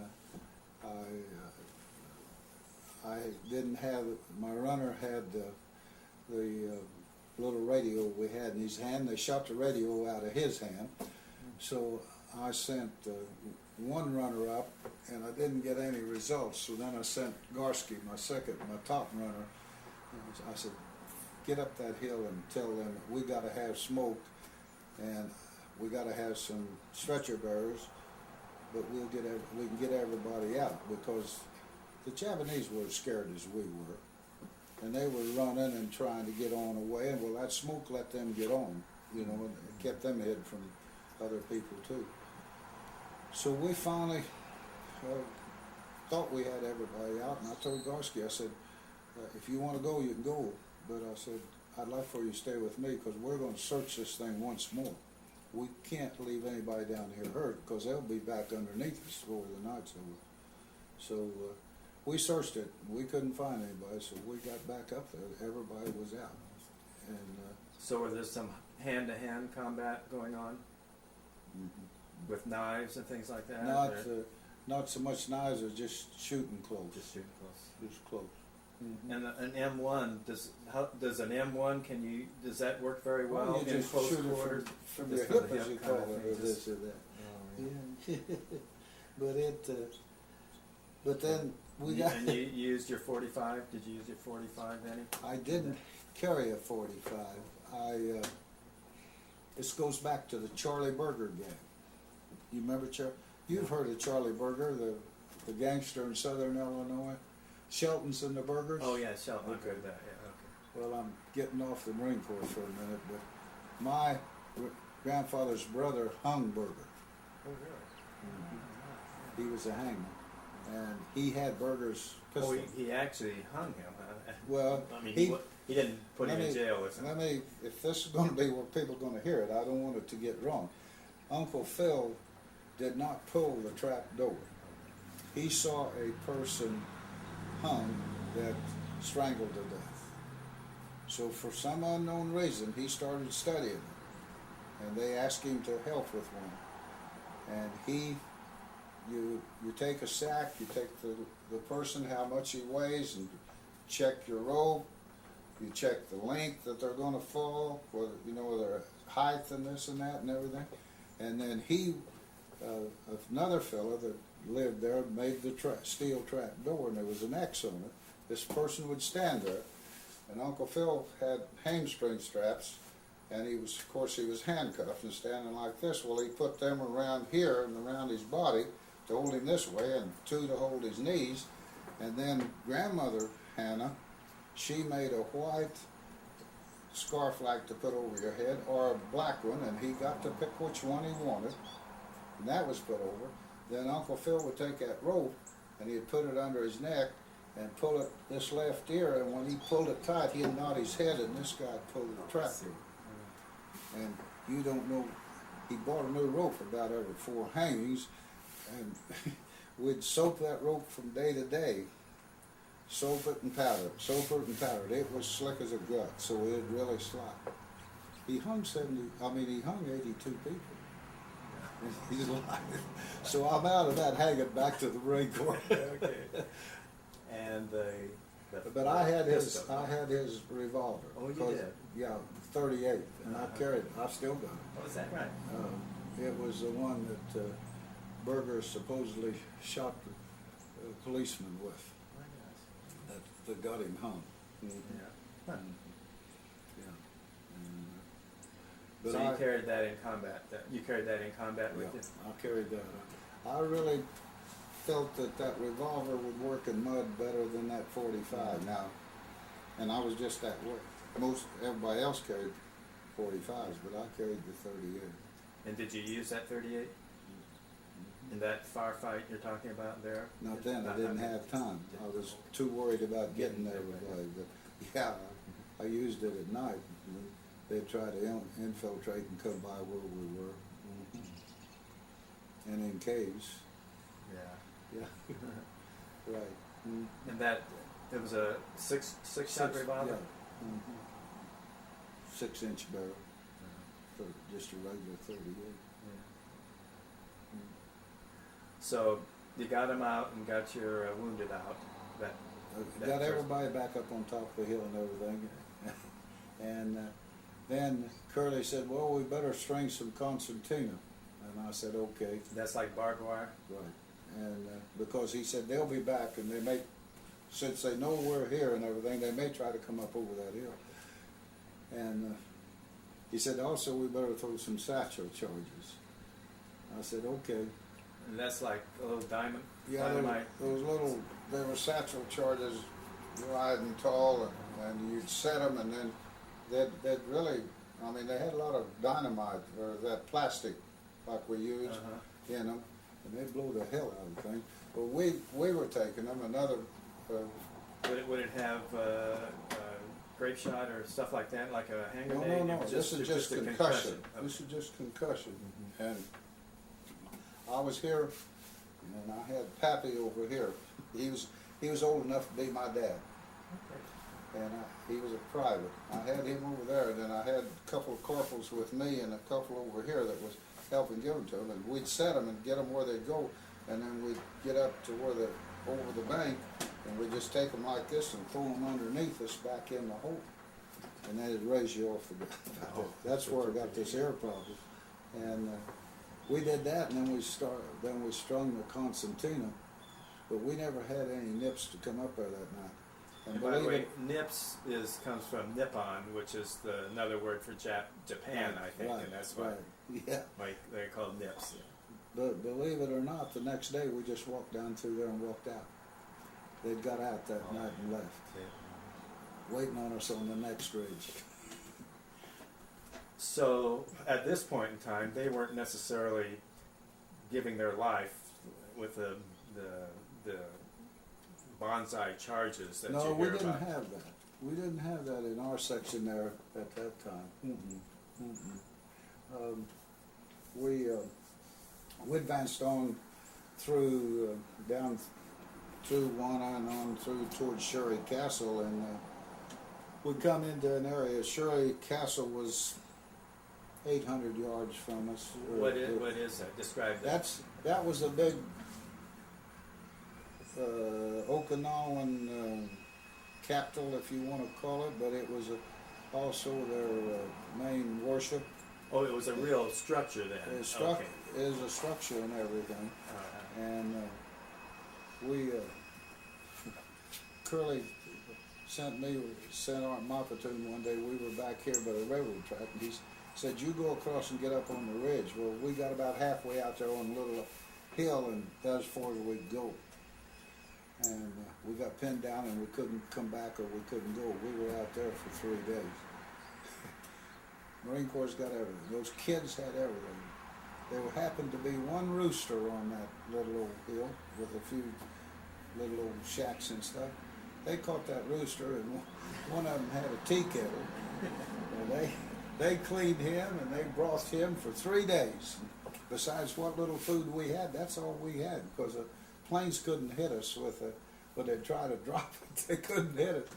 I didn't have, my runner had the little radio we had in his hand. They shot the radio out of his hand. So I sent one runner up, and I didn't get any results. So then I sent Garsky, my top runner. I said, get up that hill and tell them that we got to have smoke, and we got to have some stretcher bearers, but we can get everybody out, because the Japanese were as scared as we were, and they were running and trying to get on away, and well, that smoke let them get on, you know, and it kept them hid from other people too. So we finally thought we had everybody out, and I told Garsky, I said, if you want to go, you can go, but I said, I'd like for you to stay with me, because we're going to search this thing once more. We can't leave anybody down here hurt, because they'll be back underneath us before the night's over. So we searched it. We couldn't find anybody, so we got back up there. Everybody was out. And so were there some hand-to-hand combat going on with knives and things like that? Not so much knives as just shooting close. Just shooting close. Just close. And an M1, does an M1, does that work very well You in just close shoot it quarters? from your Just hip, from the as you hip call kind of it, thing, or this or that. Yeah. But then we got. And you used your 45? Did you use your 45 then? I didn't carry a 45. This goes back to the Charlie Berger gang. You remember You've heard of Charlie Berger, the gangster in Southern Illinois. Shelton's and the Bergers. Oh yeah, Shelton. Okay. I heard that. Yeah. Okay. Well, I'm getting off the Marine Corps for a minute, but my grandfather's brother hung Berger. Oh really? He was a hangman, and he had Berger's pistol. Oh, he actually hung him. Huh? Well, I mean, he didn't put him in jail or something. If this is going to be where people are going to hear it, I don't want it to get wrong. Uncle Phil did not pull the trap door. He saw a person hung that strangled to death. So for some unknown reason, he started studying it, and they asked him to help with one. And you take a sack, you take the person, how much he weighs, and check your rope, you check the length that they're going to fall, whether, their height and this and that and everything. And then another fellow that lived there made the steel trap door, and there was an X on it. This person would stand there, and Uncle Phil had hamstring straps, and he was handcuffed and standing like this. Well, he put them around here and around his body to hold him this way, and two to hold his knees. And then grandmother Hannah, she made a white scarf like to put over your head, or a black one, and he got to pick which one he wanted, and that was put over. Then Uncle Phil would take that rope, and he'd put it under his neck and pull it this left ear, and when he pulled it tight, he'd nod his head, and this guy pulled the trap door. And you don't know, he bought a new rope about every 4 hangings, and we'd soap that rope from day to day. Soap it and powder it, soap it and powder it. It was slick as a gut, so it'd really slide. He hung 82 people. He's alive. So I'm out of that hanging back to the Marine Corps. Okay. And But I had his, pistol. I had his revolver. Oh, you 'cause- did? Yeah, 38, and I Uh-huh. carried it. I still got it. Oh, is that right? It was the one that Berger supposedly shot the policeman with, Oh, yes. that got him hung. Yeah. Huh. Yeah. And, but So you I, carried that in combat. You carried that in combat with yeah, you. I carried that. I really felt that revolver would work in mud better than that 45 now, and I was just that way. Everybody else carried 45s, but I carried the 38. And did you use that 38 in that firefight you're talking about there? Not then, I didn't have time. I was too worried about getting there with everybody. But yeah, I used it at night. They'd try to infiltrate and come by where we were. And in caves. Yeah. Yeah. Right. Mm. And that it was a six shot revolver. Yeah. 6-inch barrel. For just a regular 38. Yeah. So you got him out and got your wounded out. That Got first- everybody back up on top of the hill and everything. And then Curly said, well, we better string some concertina. And I said, okay. That's like barbed wire. Right. And because he said they'll be back, and they may, since they know we're here and everything, they may try to come up over that hill. And he said also we better throw some satchel charges. I said, okay. And that's like a little dynamite. Those little, they were satchel charges, wide and tall, and you'd set them, and then they'd really, I mean, they had a lot of dynamite, or that plastic like we use in them, and they'd blow the hell out of the thing. But we were taking them, another... Would it have grape shot or stuff like that, like a hand No, grenade? no, no, this is just a concussion. Okay. This is just concussion. And I was here, and I had Pappy over here. He was old enough to be my dad. And he was a private. I had him over there, and then I had a couple of corporals with me and a couple over here that was helping give them to them. And we'd set them and get them where they'd go, and then we'd get up to where over the bank, and we'd just take them like this and throw them underneath us back in the hole. And then it'd raise you off the ground. Oh, That's where I got this air problem. And we did that, and then we strung the concertina, but we never had any nips to come up there that night. And by the way, nips comes from Nippon, which is another word for Japan, I think, right, and that's why they're called nips. Yeah. But believe it or not, the next day we just walked down through there and walked out. They'd got out that night and left, waiting on us on the next ridge. So at this point in time, they weren't necessarily giving their life with the bonsai charges that you hear No, we didn't about. have that. We didn't have that in our section there at that time. We advanced on through down through Wana and on through towards Shuri Castle, and we come into an area. Shuri Castle was 800 yards from us. What is that? Describe that. That was a big Okinawan capital, if you want to call it, but it was also their main worship. Oh, it was a real structure then. It Okay. is a structure and everything. And Curly sent our my platoon one day. We were back here by the railroad track, and he said, you go across and get up on the ridge. Well, we got about halfway out there on a little hill, and that's as far as we'd go. And we got pinned down, and we couldn't come back, or we couldn't go. We were out there for 3 days. Marine Corps got everything. Those kids had everything. There happened to be one rooster on that little old hill with a few little old shacks and stuff. They caught that rooster, and one of them had a tea kettle. And they cleaned him, and they brothed him for 3 days. Besides what little food we had, that's all we had, because the planes couldn't hit us when they tried to drop it. They couldn't hit it.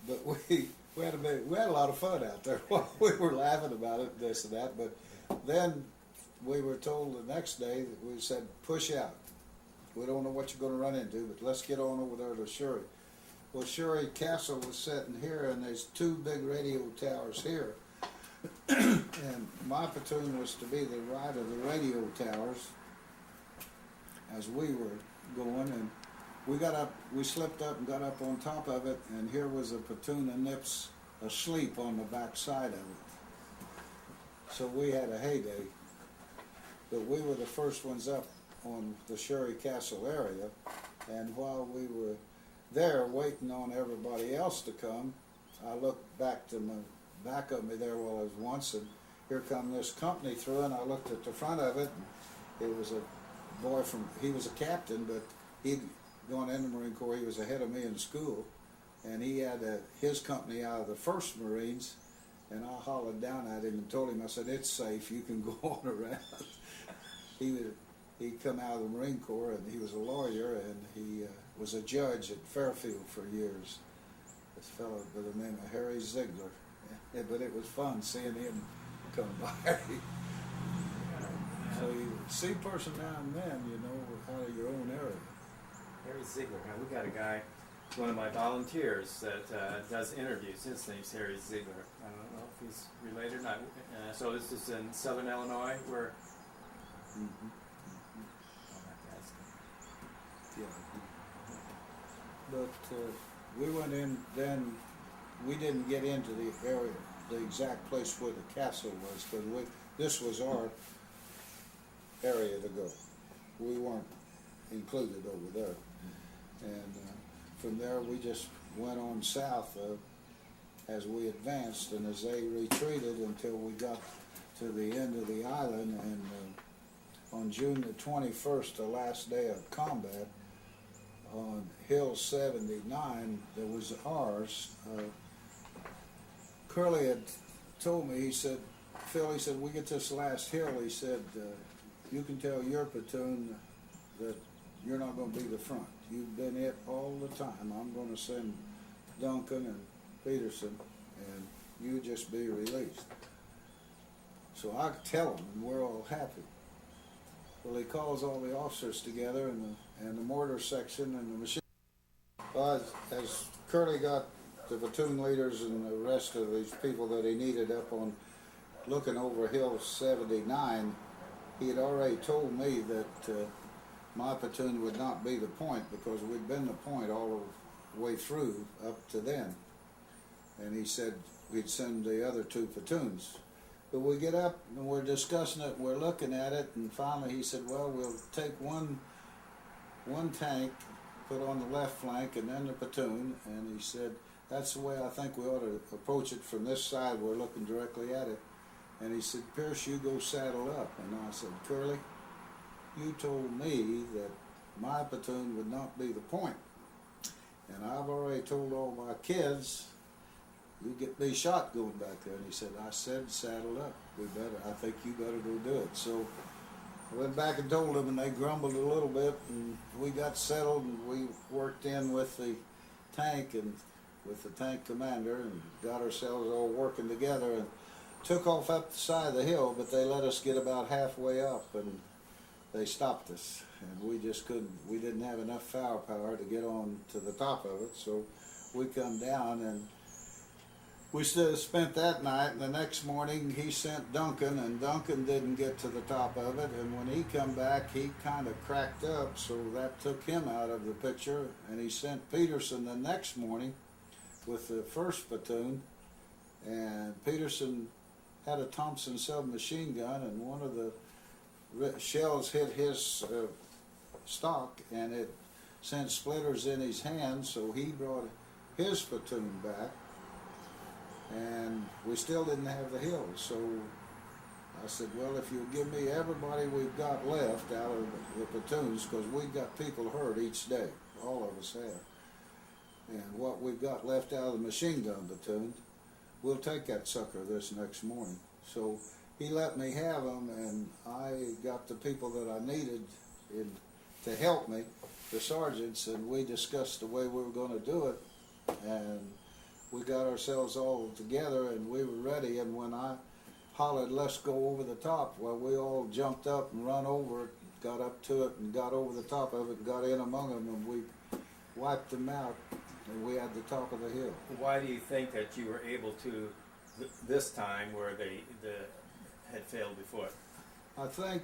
But we had a lot of fun out there. We were laughing about it, this and that. But then we were told the next day that we said, push out. We don't know what you're going to run into, but let's get on over there to Shuri. Well, Shuri Castle was sitting here, and there's two big radio towers here. And my platoon was to be the right of the radio towers as we were going, and we slipped up and got up on top of it, and here was a platoon of Nips asleep on the back side of it. So we had a heyday, but we were the first ones up on the Shuri Castle area, and while we were there waiting on everybody else to come, I looked back to my back of me there while I was once, and here come this company through, and I looked at the front of it, and it was a boy he was a captain, but he'd gone in the Marine Corps. He was ahead of me in school, and he had his company out of the 1st Marines, and I hollered down at him and told him, I said, it's safe, you can go on around. He'd come out of the Marine Corps, and he was a lawyer, and he was a judge at Fairfield for years. This fellow by the name of Harry Ziegler. Yeah, but it was fun seeing him come by. So you see a person now and then, you know, out of your own area. Harry Ziegler. Now, we got a guy, one of my volunteers, that does interviews. His name's Harry Ziegler. I don't know if he's related or not. So this is in Southern Illinois, where. I'll have to ask him. Yeah. But we went in then. We didn't get into the area, the exact place where the castle was, because this was our area to go. We weren't included over there. And from there we just went on south as we advanced, and as they retreated until we got to the end of the island, and on June the 21st, the last day of combat, on Hill 79, that was ours, Curly had told me, he said, Phil, he said, we get this last hill, he said, you can tell your platoon that you're not going to be the front. You've been it all the time. I'm going to send Duncan and Peterson, and you just be released. So I tell them, and we're all happy. Well, he calls all the officers together, and the mortar section and the machine. Well, as Curly got the platoon leaders and the rest of these people that he needed up on looking over Hill 79, he had already told me that my platoon would not be the point, because we'd been the point all the way through up to then. And he said we'd send the other two platoons. But we get up and we're discussing it, we're looking at it, and finally he said, well, we'll take one tank, put on the left flank, and then the platoon. And he said, that's the way I think we ought to approach it from this side. We're looking directly at it. And he said, Pearce, you go saddle up. And I said, Curly, you told me that my platoon would not be the point. And I've already told all my kids, you get me shot going back there. And he said, I said saddle up. I think you better go do it. So I went back and told them, and they grumbled a little bit, and we got settled, and we worked in with the tank and with the tank commander, and got ourselves all working together, and took off up the side of the hill, but they let us get about halfway up, and they stopped us, and we just couldn't, we didn't have enough firepower to get on to the top of it, so we come down, and we spent that night, and the next morning he sent Duncan, and Duncan didn't get to the top of it, and when he come back, he kind of cracked up, so that took him out of the picture, and he sent Peterson the next morning with the 1st platoon, and Peterson had a Thompson submachine gun, and one of the shells hit his stock, and it sent splinters in his hand, so he brought his platoon back, and we still didn't have the hill. So I said, well, if you'll give me everybody we've got left out of the platoons, because we've got people hurt each day, all of us have, and what we've got left out of the machine gun platoon, we'll take that sucker this next morning. So he let me have them, and I got the people that I needed to help me, the sergeants, and we discussed the way we were going to do it, and we got ourselves all together, and we were ready. And when I hollered, let's go over the top, well, we all jumped up and run over it, got up to it, and got over the top of it, and got in among them, and we wiped them out and we had the top of the hill. Why do you think that you were able to this time where they had failed before? I think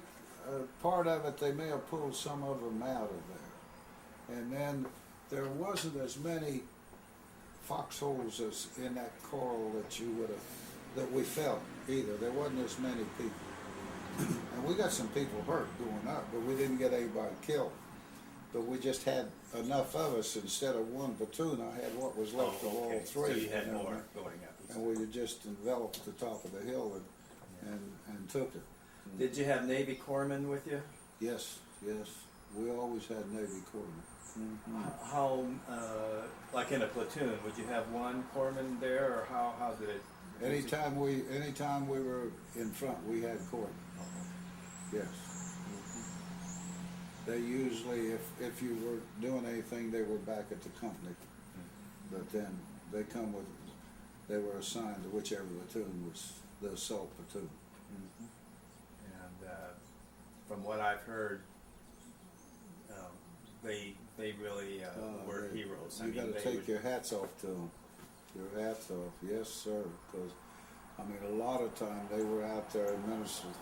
part of it, they may have pulled some of them out of there. And then there wasn't as many foxholes as in that coral that you would have, that we felt either. There wasn't as many people. And we got some people hurt going up, but we didn't get anybody killed. But we just had enough of us. Instead of one platoon, I had what was left of all three. So you had know, more going up. and we just enveloped the top of the hill and took it. Did you have Navy corpsmen with you? Yes, yes. We always had Navy corpsmen. How, like in a platoon, would you have one corpsman there, or how did it? Anytime we were in front, we had corpsmen. Yes. They usually, if you were doing anything, they were back at the company. But then they were assigned to whichever platoon was the assault platoon. And from what I've heard, they really were heroes. You got to take your hats off to them. Your hats off, yes, sir. Because I mean, a lot of time they were out there administering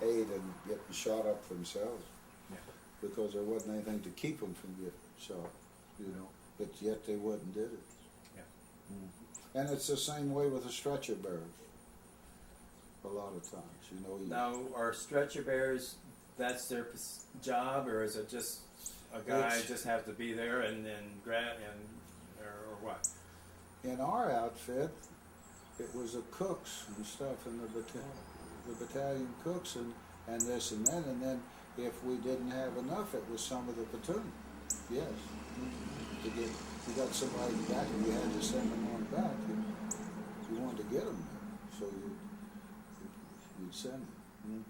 aid and getting shot up themselves. Because there wasn't anything to keep them from getting shot, you know. But yet they went and did it. And it's the same way with the stretcher bearers. A lot of times, you know. Now, are stretcher bearers, that's their job, or is it just a guy just has to be there and grab or what? In our outfit, it was the cooks and stuff in the battalion cooks and this and that, and then if we didn't have enough, it was some of the platoon. Yes. You got somebody back and you had to send them on back. You wanted to get them there, so you'd send them.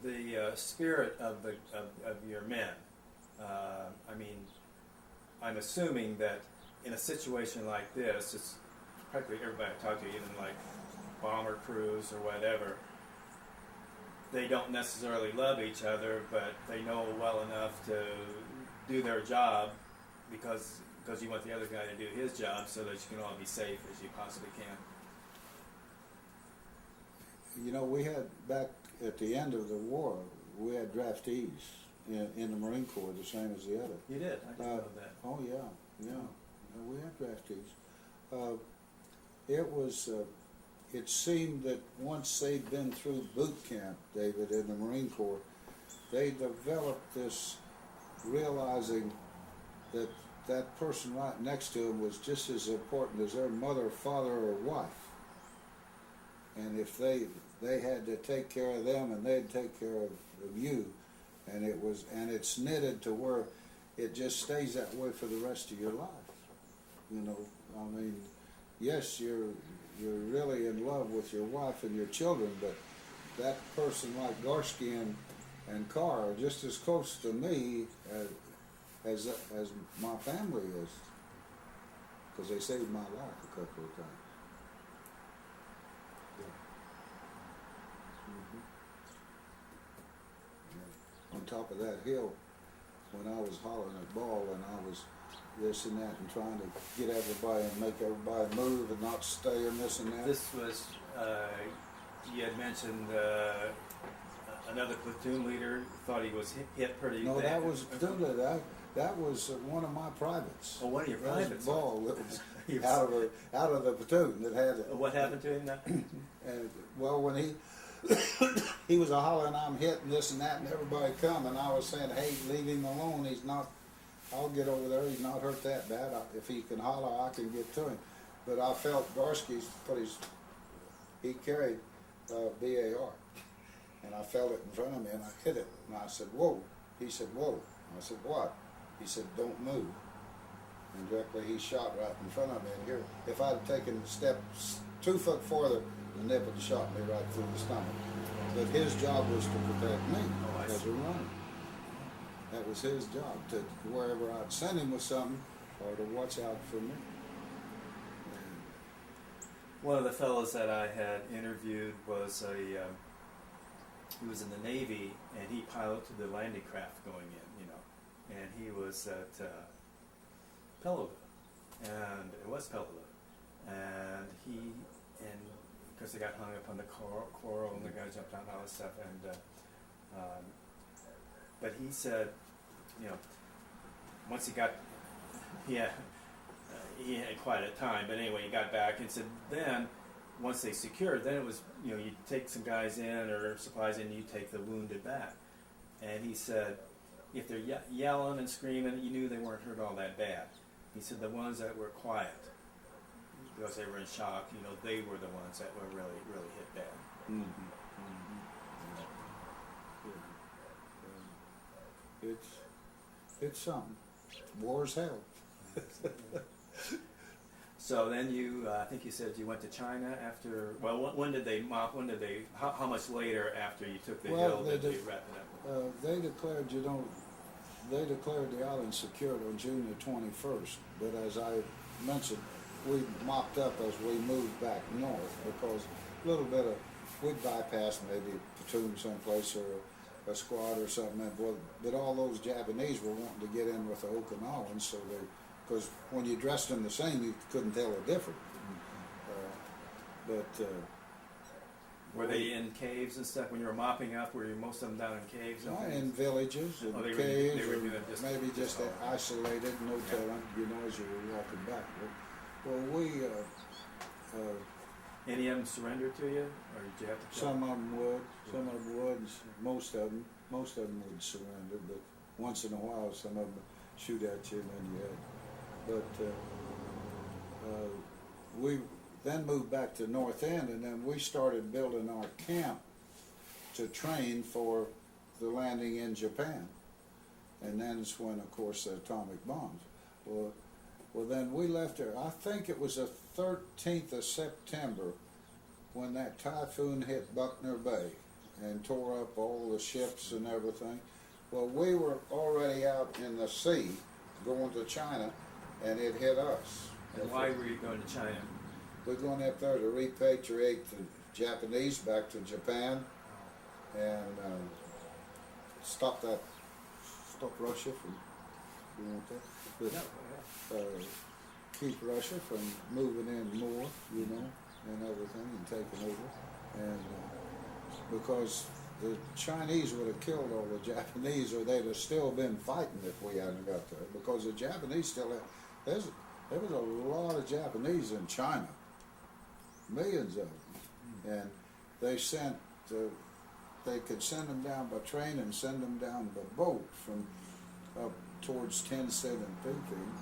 The spirit of your men. I mean, I'm assuming that in a situation like this, it's practically everybody I talk to, even like bomber crews or whatever, they don't necessarily love each other, but they know well enough to do their job because you want the other guy to do his job so that you can all be safe as you possibly can. You know, we had, back at the end of the war, we had draftees in the Marine Corps, the same as the other. You did? I didn't know that. Oh, yeah. We had draftees. It seemed that once they'd been through boot camp, David, in the Marine Corps, they developed this realizing that that person right next to them was just as important as their mother, father, or wife. And if they had to take care of them and they'd take care of you, and it's knitted to where it just stays that way for the rest of your life. You know, I mean, yes, you're really in love with your wife and your children, but that person like Garsky and Carr are just as close to me as my family is, because they saved my life a couple of times. On top of that hill, when I was hollering at ball and I was this and that and trying to get everybody and make everybody move and not stay in this and that. This was, you had mentioned another platoon leader thought he was hit pretty No, bad. that was one of my privates. Oh, one of your That was privates. Ball that was out of the platoon that had it. What happened to him now? And well, when he was a hollering, I'm hitting this and that, and everybody come, and I was saying, hey, leave him alone. He's not. I'll get over there. He's not hurt that bad. If he can holler, I can get to him. But I felt Garsky's he carried BAR, and I felt it in front of me, and I hit it, and I said, whoa. He said, whoa. I said, what? He said, don't move. And directly he shot right in front of me, and here, if I'd have taken a step 2 foot farther, the nip would have shot me right through the stomach. But his job was to protect me as a runner. That was his job, to wherever I'd send him with something, or to watch out for me. One of the fellows that I had interviewed was he was in the Navy, and he piloted the landing craft going in, you know, and he was at Peleliu, and it was Peleliu, and because they got hung up on the coral, and the guy jumped out and all this stuff, and but he said, you know, once he had quite a time, but anyway, he got back and said then, once they secured, then it was, you know, you take some guys in or supplies in, you take the wounded back. And he said, if they're yelling and screaming, you knew they weren't hurt all that bad. He said the ones that were quiet, because they were in shock, you know, they were the ones that were really, really hit bad. Mm-hmm. Mm-hmm. It's something. War's hell. So then you, I think you said you went to China after. Well, when did they mop? When did they? How much later after you took the hill did you wrap it up? They declared, you know, they declared the island secured on June the 21st. But as I mentioned, we mopped up as we moved back north because a little bit of we bypassed maybe a platoon someplace or a squad or something. But all those Japanese were wanting to get in with the Okinawans, so they. Because when you dressed them the same, you couldn't tell the difference. Were they in caves and stuff when you were mopping up? Were most of them down in caves? In villages, in caves, or maybe just isolated, no telling, you know, as you were walking back. Well, any of them surrendered to you, or did you have to kill some of them would, some of them would, and most of them would surrender. But once in a while, some of them shoot at you, and then you had. But we then moved back to North End, and then we started building our camp to train for the landing in Japan. And then it's when, of course, the atomic bombs. Well, then we left there. I think it was the 13th of September when that typhoon hit Buckner Bay and tore up all the ships and everything. Well, we were already out in the sea going to China, and it hit us. And why were you going to China? We're going up there to repatriate the Japanese back to Japan and stop Russia from, you want that? But, keep Russia from moving in more, you know, and everything, and taking over. And because the Chinese would have killed all the Japanese, or they'd have still been fighting if we hadn't got there. Because the Japanese still had, there was a lot of Japanese in China, millions of them, and they could send them down by train and send them down by boat from up towards Tensei and Peking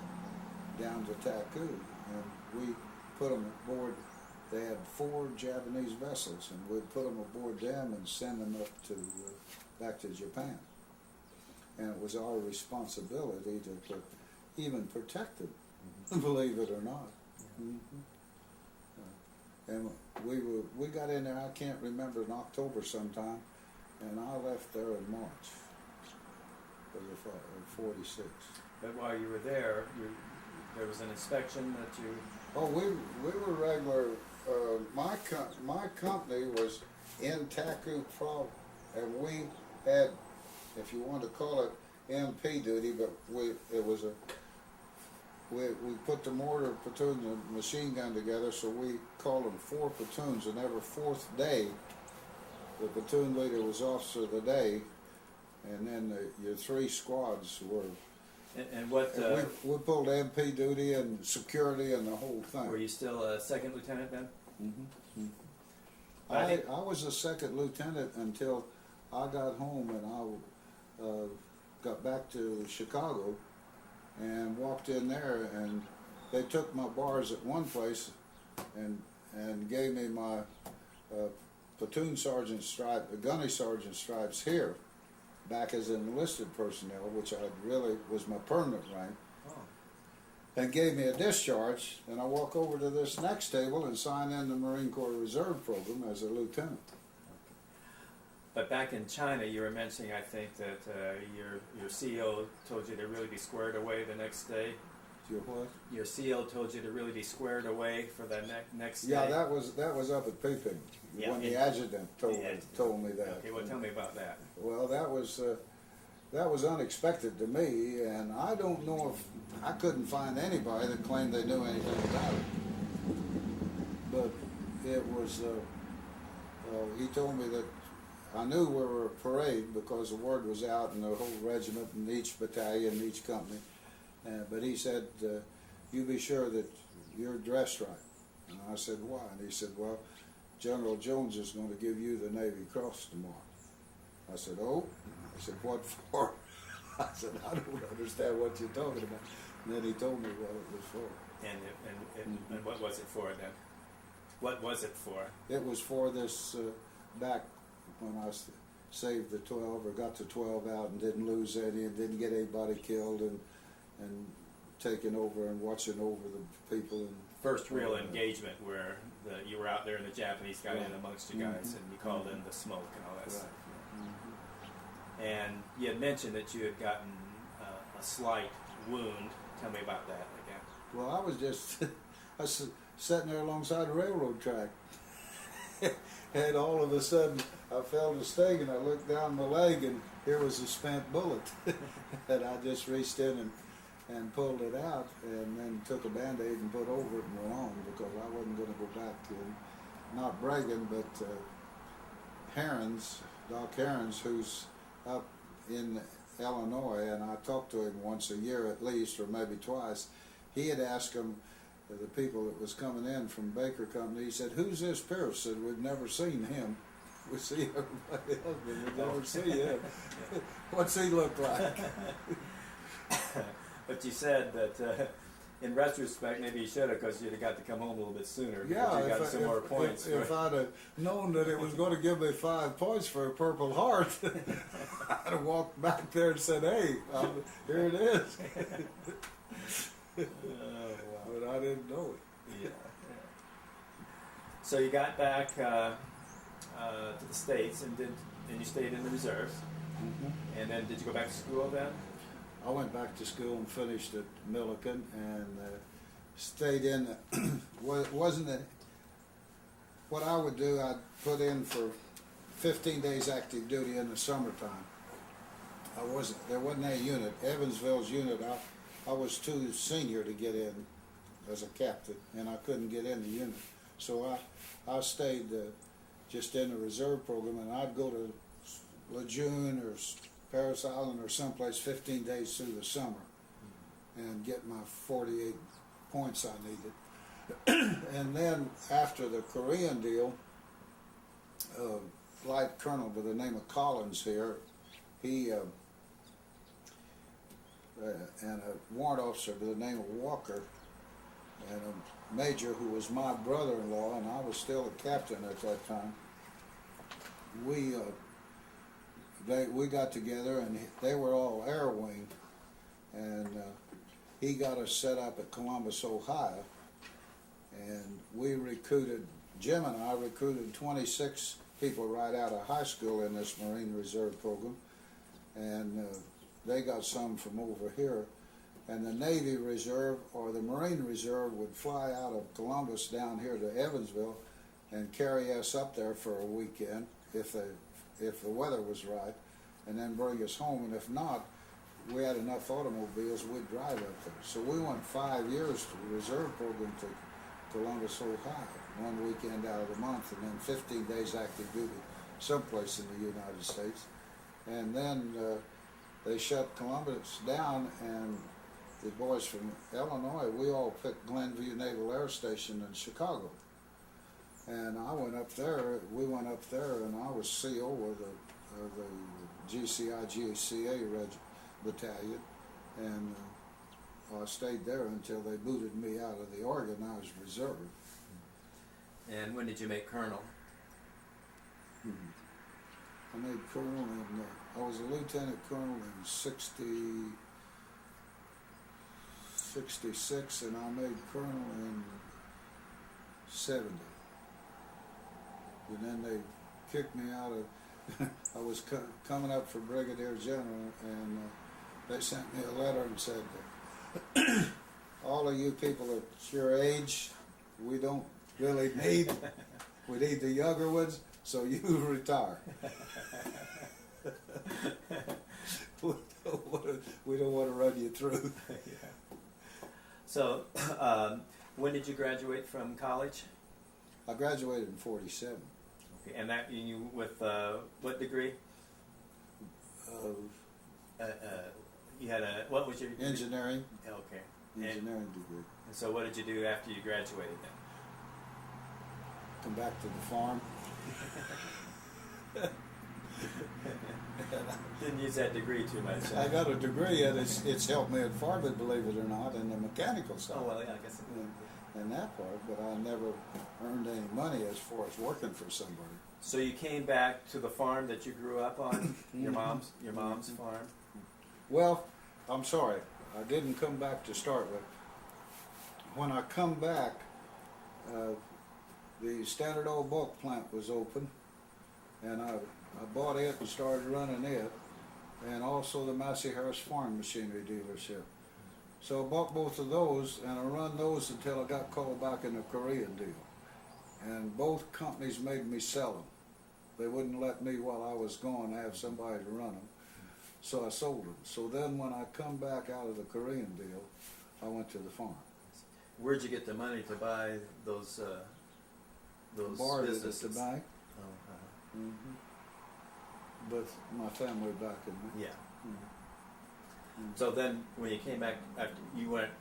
down to Taku, and we put them aboard. They had 4 Japanese vessels, and we'd put them aboard them and send them up to back to Japan. And it was our responsibility to even protect them, believe it or not. And we got in there. I can't remember, in October sometime, and I left there in March of '46. But while you were there, there was an inspection that you. Oh, we were regular. My company was in Taku Province, and we had, if you want to call it MP duty, but we put the mortar platoon and machine gun together, so we called them 4 platoons, and every 4th day, the platoon leader was officer of the day, and then your 3 squads were. And what? We pulled MP duty and security and the whole thing. Were you still a second lieutenant then? Mm-hmm. I was a second lieutenant until I got home, and I got back to Chicago and walked in there, and they took my bars at one place and gave me my platoon sergeant stripe, the gunny sergeant stripes here, back as an enlisted personnel, which I really was my permanent rank, and gave me a discharge, and I walk over to this next table and sign in the Marine Corps Reserve Program as a lieutenant. But back in China, you were mentioning, I think, that your CEO told you to really be squared away the next day. Your what? Your CO told you to really be squared away for the next Yeah, day. that was up at Peeping Yeah, when the and- adjutant told me that. Okay, well, tell me about that. Well, that was unexpected to me, and I don't know if I couldn't find anybody that claimed they knew anything about it. But it was. He told me that I knew we were a parade because the word was out in the whole regiment and each battalion, each company. But he said, "You be sure that you're dressed right." And I said, "Why?" And he said, "Well, General Jones is going to give you the Navy Cross tomorrow." I said, "Oh?" I said, "What for?" I said, "I don't understand what you're talking about." And then he told me what it was for. And what was it for then? What was it for? It was for this back when I saved the 12 or got the 12 out and didn't lose any and didn't get anybody killed and taking over and watching over the people. And First real engagement where you were out there and the Japanese got in amongst you guys and you called in the smoke and all that Right. stuff. And you had mentioned that you had gotten a slight wound. Tell me about that again. Well, I was just I was sitting there alongside the railroad track, and all of a sudden I felt a sting, and I looked down my leg, and here was a spent bullet, and I just reached in and pulled it out, and then took a Band-Aid and put over it and went on because I wasn't going to go back and not bragging, but Doc Herons, who's up in Illinois, and I talked to him once a year at least, or maybe twice. He had asked him, the people that was coming in from Baker Company, he said, "Who's this Pearce?" Said, "We've never seen him. We see everybody else, but we've never seen him. What's he look like?" But you said that in retrospect, maybe you should have, because you'd have got to come home a little bit sooner. Yeah, because you got some more points. if I'd have known that it was going to give me 5 points for a Purple Heart, I'd have walked back there and said, "Hey, here it is." Oh, wow. But I didn't know it. Yeah. So you got back to the States and you stayed in the reserves. And then did you go back to school then? I went back to school and finished at Millikan and stayed in. Wasn't it? What I would do, I'd put in for 15 days active duty in the summertime. There wasn't a unit. Evansville's unit, I was too senior to get in as a captain, and I couldn't get in the unit. So I stayed just in the reserve program, and I'd go to Lejeune or Paris Island or someplace 15 days through the summer and get my 48 points I needed. And then after the Korean deal, a light colonel by the name of Collins here, he and a warrant officer by the name of Walker and a major who was my brother-in-law, and I was still a captain at that time. We got together, and they were all air wing, and he got us set up at Columbus, Ohio, and we recruited, Jim and I recruited 26 people right out of high school in this Marine Reserve program, and they got some from over here, and the Navy Reserve or the Marine Reserve would fly out of Columbus down here to Evansville and carry us up there for a weekend if the weather was right, and then bring us home, and if not, we had enough automobiles, we'd drive up there. So we went 5 years to the reserve program to Columbus, Ohio, one weekend out of the month, and then 15 days active duty someplace in the United States. And then they shut Columbus down, and the boys from Illinois, we all picked Glenview Naval Air Station in Chicago. And I went up there, we went up there, and I was CO of the GCA battalion, and I stayed there until they booted me out of the organized reserve. And when did you make colonel? I made colonel, and I was a lieutenant colonel in 66, and I made colonel in 70. And then they kicked me out of, I was coming up for brigadier general, and they sent me a letter and said, all of you people at your age, we don't really need, we need the younger ones, so you retire. We don't want to run you through. Yeah. So, when did you graduate from college? I graduated in '47. Okay, and that you with what degree? You had a what was your degree? Engineering. Okay. Engineering degree. And so, what did you do after you graduated then? Come back to the farm. Didn't use that degree too much. I got a degree, and it's helped me at farming, believe it or not, in the mechanical side. Oh well, yeah, I guess it did. In that part, but I never earned any money as far as working for somebody. So you came back to the farm that you grew up on, your mom's farm. Well, I'm sorry, I didn't come back to start with. When I come back, the Standard Oil bulk plant was open, and I bought it and started running it, and also the Massey Harris Farm Machinery dealership. So I bought both of those, and I run those until I got called back in the Korean deal. And both companies made me sell them. They wouldn't let me, while I was gone, have somebody to run them. So I sold them. So then when I come back out of the Korean deal, I went to the farm. Where'd you get the money to buy those Borrowed it at businesses? the bank. Oh, But my family back in me. yeah. So then, when you came back, after you went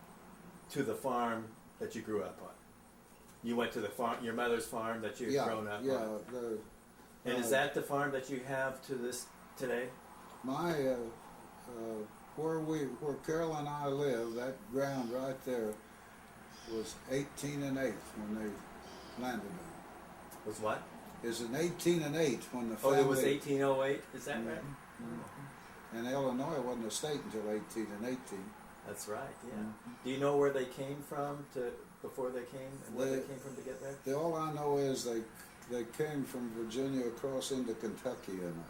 to the farm that you grew up on. You went to the farm, your mother's farm that you've grown up on. And is that the farm that you have to this today? My where Carol and I live, that ground right there was 18 and 8 when they landed on it. Was what? Is an 18 and 8 when the Oh, family. it was 1808. Is that right? And Illinois wasn't a state until 18 and 18. That's right. Yeah. Do you know where they came from before they came, and where they came from to get there? All I know is they came from Virginia across into Kentucky, and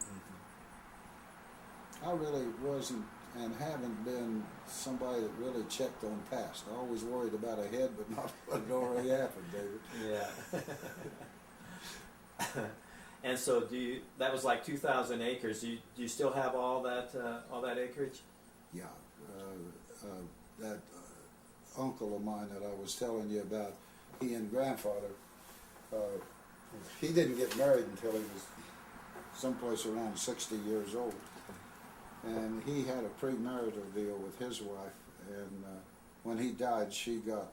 I really wasn't and haven't been somebody that really checked on past. I always worried about ahead, but not what had already happened, David. Yeah. And so, that was like 2,000 acres. Do you still have all that acreage? Yeah, that uncle of mine that I was telling you about, he and grandfather, he didn't get married until he was someplace around 60 years old. And he had a premarital deal with his wife, and when he died, she got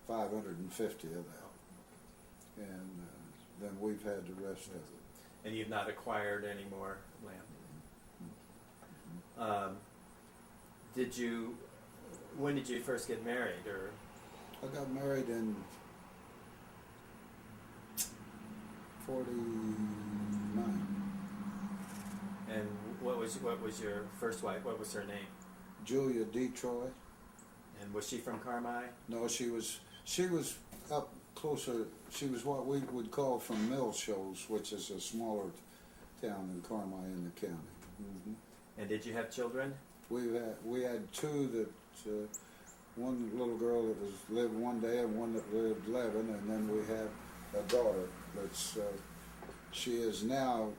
550 of that. And then we've had the rest of it. And you've not acquired any more land. When did you first get married, or? I got married in 49. And what was your first wife? What was her name? Julia Detroit. And was she from Carmi? No, she was up closer. She was what we would call from Mill Shoals, which is a smaller town than Carmi in the county. And did you have children? We had two that one little girl that lived one day and one that lived 11, and then we have a daughter that's she is now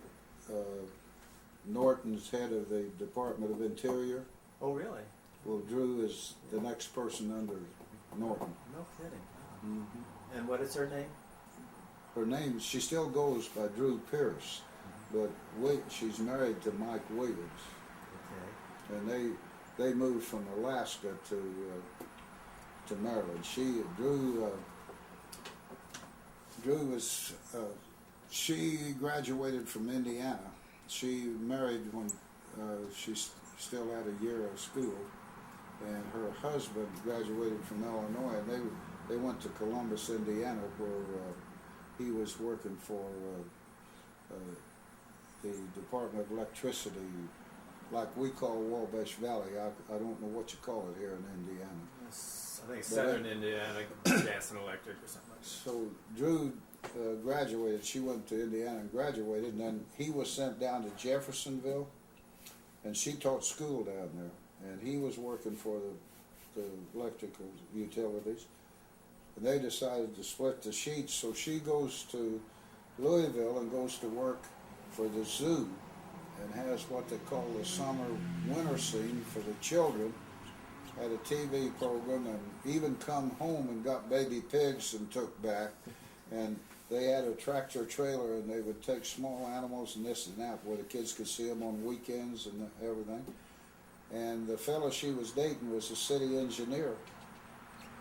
Norton's head of the Department of Interior. Oh, really? Well, Drew is the next person under Norton. No kidding. And what is her name? Her name, she still goes by Drew Pearce, but she's married to Mike Williams. Okay. And they moved from Alaska to Maryland. Drew was she graduated from Indiana. She married when she still had a year of school, and her husband graduated from Illinois, and they went to Columbus, Indiana, where he was working for the Department of Electricity, like we call Wabash Valley. I don't know what you call it here in Indiana. I think Southern Indiana Gas and Electric or something like that. So Drew graduated. She went to Indiana and graduated, and then he was sent down to Jeffersonville, and she taught school down there. And he was working for the electrical utilities. And they decided to split the sheets, so she goes to Louisville and goes to work for the zoo and has what they call the summer winter scene for the children, had a TV program, and even come home and got baby pigs and took back. And they had a tractor trailer, and they would take small animals and this and that where the kids could see them on weekends and everything. And the fellow she was dating was a city engineer,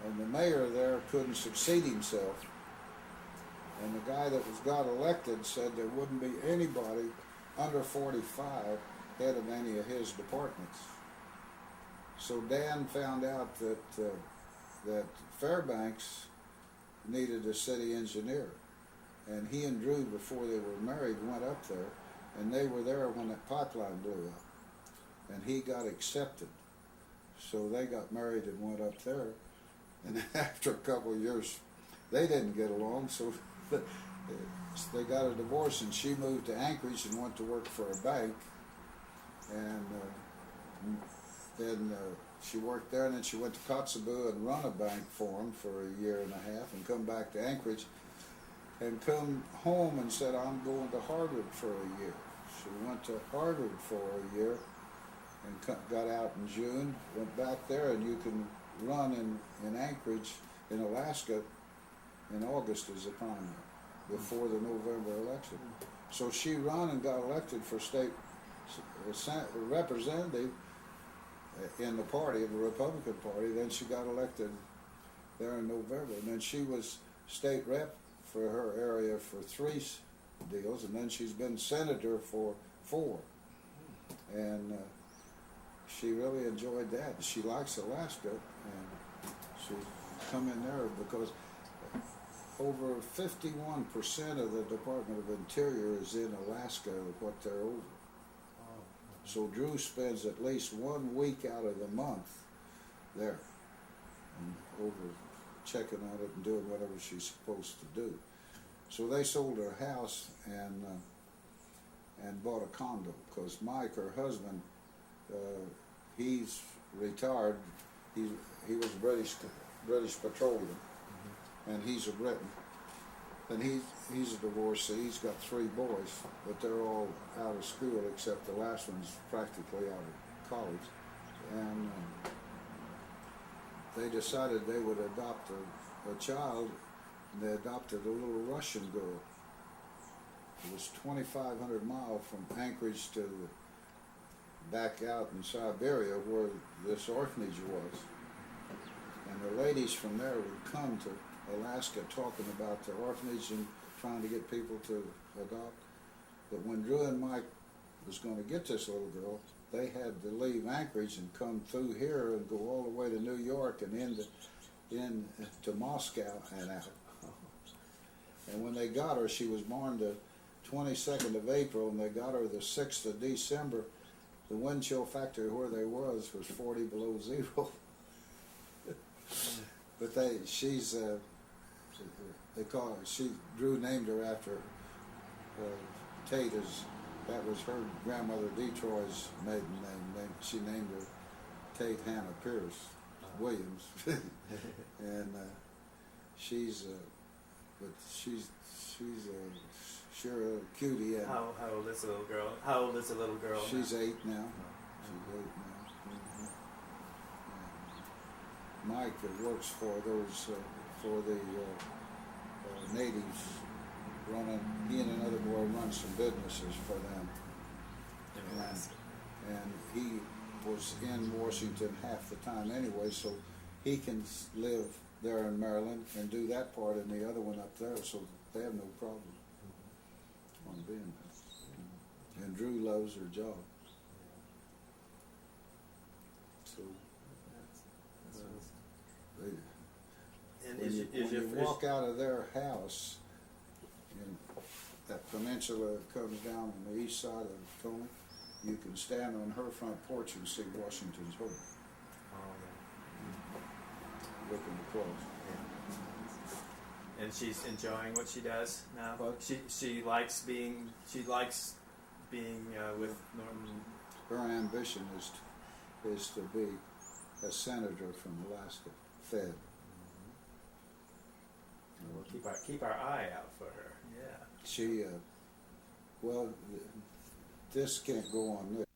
and the mayor there couldn't succeed himself. And the guy that got elected said there wouldn't be anybody under 45 head of any of his departments. So Dan found out that Fairbanks needed a city engineer, and he and Drew, before they were married, went up there, and they were there when that pipeline blew up, and he got accepted. So they got married and went up there, and after a couple of years, they didn't get along, so they got a divorce, and she moved to Anchorage and went to work for a bank, and then she worked there, and then she went to Kotzebue and run a bank for him for a year and a half, and come back to Anchorage, and come home and said, I'm going to Harvard for a year. She went to Harvard for a year and got out in June, went back there, and you can run in Anchorage in Alaska in August as a primary, before the November election. So she ran and got elected for state representative in the party, in the Republican Party. Then she got elected there in November, and then she was state rep for her area for 3 deals, and then she's been senator for 4. And she really enjoyed that. She likes Alaska, and she's come in there because over 51% of the Department of Interior is in Alaska, what they're over. So Drew spends at least 1 week out of the month there, and over checking on it and doing whatever she's supposed to do. So they sold her house and bought a condo, because Mike, her husband, he's retired. He was British Petroleum, and he's a Briton. And he's a divorcee. He's got 3 boys, but they're all out of school except the last one's practically out of college. And they decided they would adopt a child, and they adopted a little Russian girl. It was 2,500 miles from Anchorage to back out in Siberia where this orphanage was. And the ladies from there would come to Alaska talking about the orphanage and trying to get people to adopt. But when Drew and Mike was going to get this little girl, they had to leave Anchorage and come through here and go all the way to New York and into Moscow and out. And when they got her, she was born the 22nd of April, and they got her the 6th of December. The wind chill factor where they was 40 below zero. But they call her, Drew named her after Tate, that was her grandmother Detroit's maiden name. She named her Tate Hannah Pearce Williams. And she's sure a cutie. And how old is the little girl? How old is the little girl? She's now? 8 now. She's 8 now. Mike works for those for the natives, running. He and another boy run some businesses for them. And he was in Washington half the time anyway, so he can live there in Maryland and do that part and the other one up there, so they have no problem on being there. And Drew loves her job. So when you walk out of their house, and that peninsula comes down on the east side of Tony, you can stand on her front porch and see Washington's home. Oh, yeah. Looking across. Yeah. And she's enjoying what she does now. What? She likes being with Norman. Her ambition is to be a senator from Alaska, Fed. And we'll keep our eye out for her. Yeah. She, well, this can't go on this.